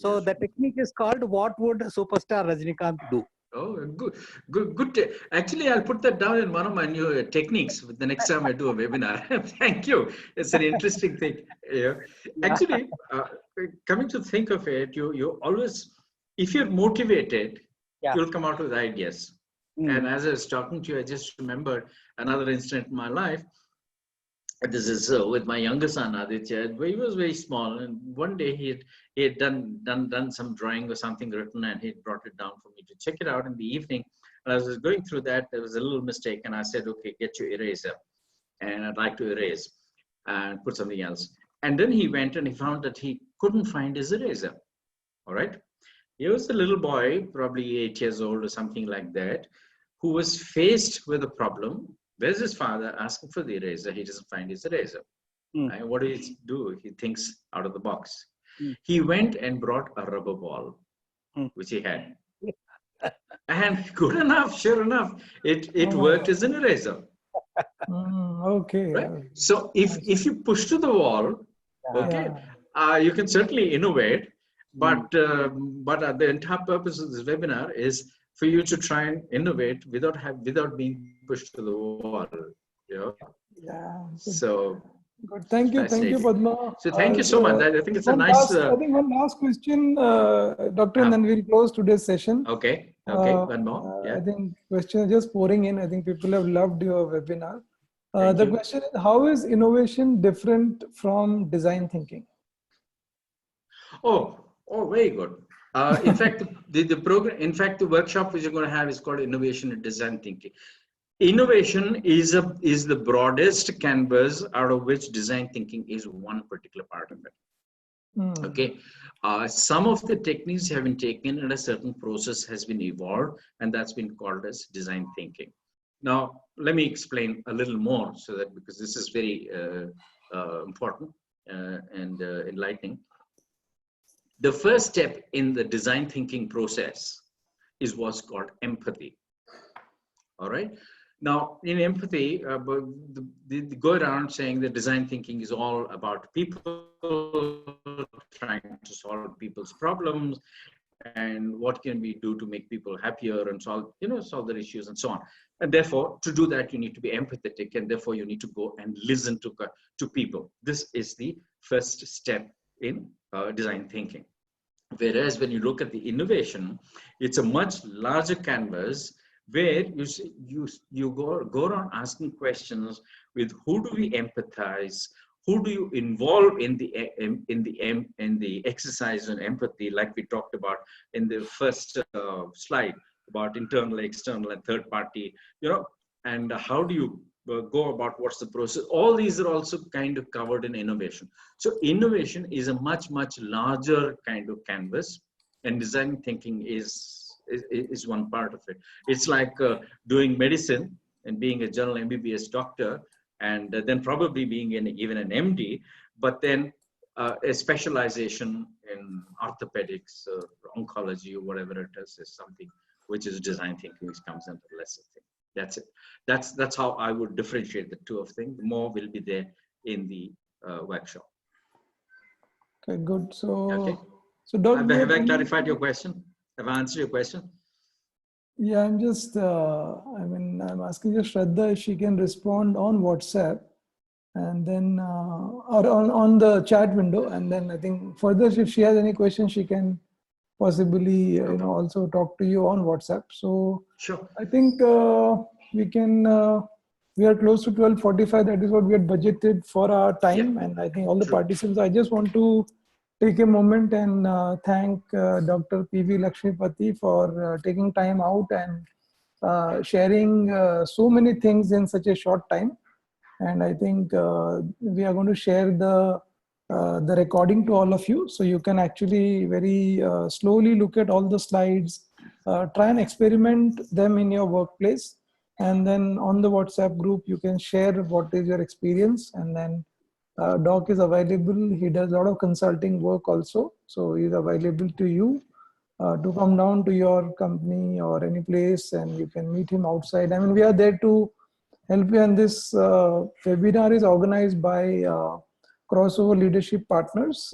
So the technique is called "What would superstar Rajinikanth do?" Oh, good. Actually, I'll put that down in one of my new techniques the next time I do a webinar. Thank you. It's an interesting thing. Yeah. Actually, coming to think of it, you always, if you're motivated, you'll come out with ideas. And as I was talking to you, I just remembered another incident in my life. This is with my younger son Aditya. He was very small, and one day he had done some drawing or something written, and he brought it down for me to check it out in the evening. And as I was going through that, there was a little mistake, and I said, "Okay, get your eraser," and I'd like to erase and put something else. And then he went and he found that he couldn't find his eraser. All right, he was a little boy, probably 8 years old or something like that, who was faced with a problem. Where's his father asking for the eraser? He doesn't find his eraser. And what does he do? He thinks out of the box. He went and brought a rubber ball, which he had. And good enough, sure enough, it worked as an eraser. Okay. Right? So if you push to the wall, okay, you can certainly innovate, but the entire purpose of this webinar is for you to try and innovate without being pushed to the wall. Yeah. So good. Thank you, Padma. So thank you so much. I think it's a nice. I think one last question, Doctor, and then we'll close today's session. Okay. One more. I think question is just pouring in. I think people have loved your webinar. The question is, how is innovation different from design thinking? Oh, very good. In fact, the program, in fact, the workshop which you're going to have is called Innovation and Design Thinking. Innovation is the broadest canvas out of which design thinking is one particular part of it. Okay, some of the techniques have been taken and a certain process has been evolved, and that's been called as design thinking. Now, let me explain a little more so that, because this is very important and enlightening. The first step in the design thinking process is what's called empathy. All right. Now, in empathy, they go around saying that design thinking is all about people, trying to solve people's problems, and what can we do to make people happier and solve their issues and so on. And therefore, to do that, you need to be empathetic, and therefore you need to go and listen to people. This is the first step in design thinking. Whereas when you look at the innovation, it's a much larger canvas where you go around asking questions with who do we empathize, who do you involve in the exercise on empathy, like we talked about in the first slide about internal, external, and third party, and how do you go about what's the process. All these are also kind of covered in innovation. So innovation is a much larger kind of canvas, and design thinking is one part of it. It's like doing medicine and being a general MBBS doctor, and then probably being even an MD, but then a specialization in orthopedics or oncology or whatever it is something which is design thinking, which comes under lesser thing. That's it. That's how I would differentiate the two of things. More will be there in the workshop. Okay, good. So, okay. So Dr. Have I clarified your question? Have I answered your question? Yeah, I'm just, I'm asking just Shraddha if she can respond on WhatsApp, and then, or on the chat window. And then I think further, if she has any questions, she can possibly, also talk to you on WhatsApp. So sure. I think we can, we are close to 12:45. That is what we had budgeted for our time. Yeah. And I think all the participants, I just want to take a moment and thank Dr. P.V. Lakshmipathy for taking time out and sharing so many things in such a short time. And I think we are going to share the recording to all of you, so you can actually very slowly look at all the slides, try and experiment them in your workplace, and then on the WhatsApp group you can share what is your experience. And then Doc is available. He does a lot of consulting work also, so he's available to you to come down to your company or any place, and you can meet him outside. I mean, we are there to help you. And this webinar is organized by Crossover Leadership Partners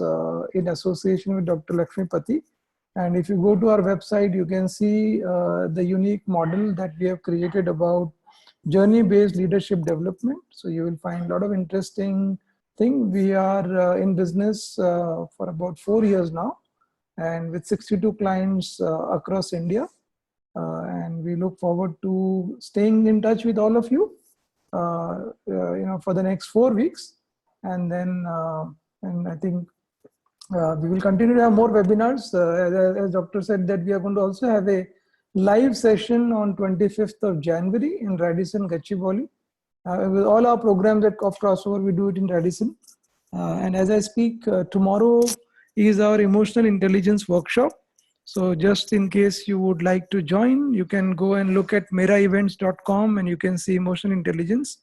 in association with Dr. Lakshmipathy. And if you go to our website, you can see the unique model that we have created about journey-based leadership development. So you will find a lot of interesting thing. We are in business for about 4 years now, and with 62 clients across India. And we look forward to staying in touch with all of you, for the next 4 weeks. And then, and I think we will continue to have more webinars. As Doctor said, that we are going to also have a live session on 25th of January in Radisson, Gachibowli. With all our programs of Crossover, we do it in Radisson. And as I speak, tomorrow is our emotional intelligence workshop. So just in case you would like to join, you can go and look at meraevents.com and you can see emotional intelligence.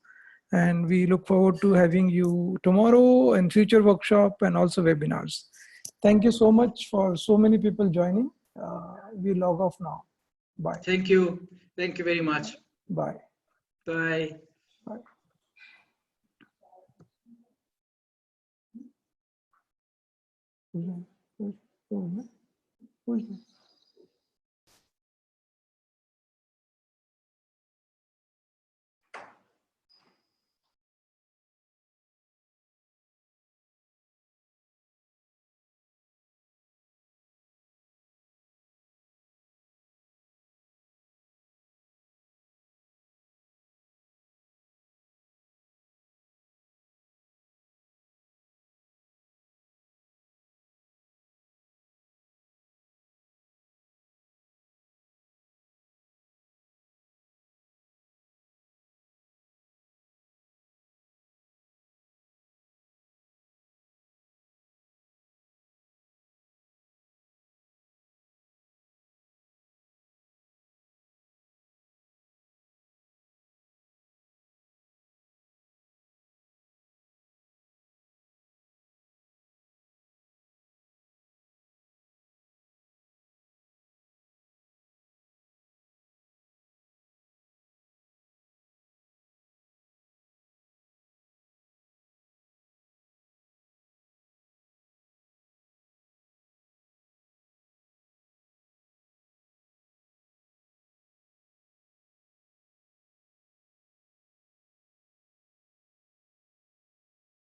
And we look forward to having you tomorrow and future workshop and also webinars. Thank you so much for so many people joining. We log off now. Bye. Thank you. Thank you very much. Bye. Bye. Bye. Who's this?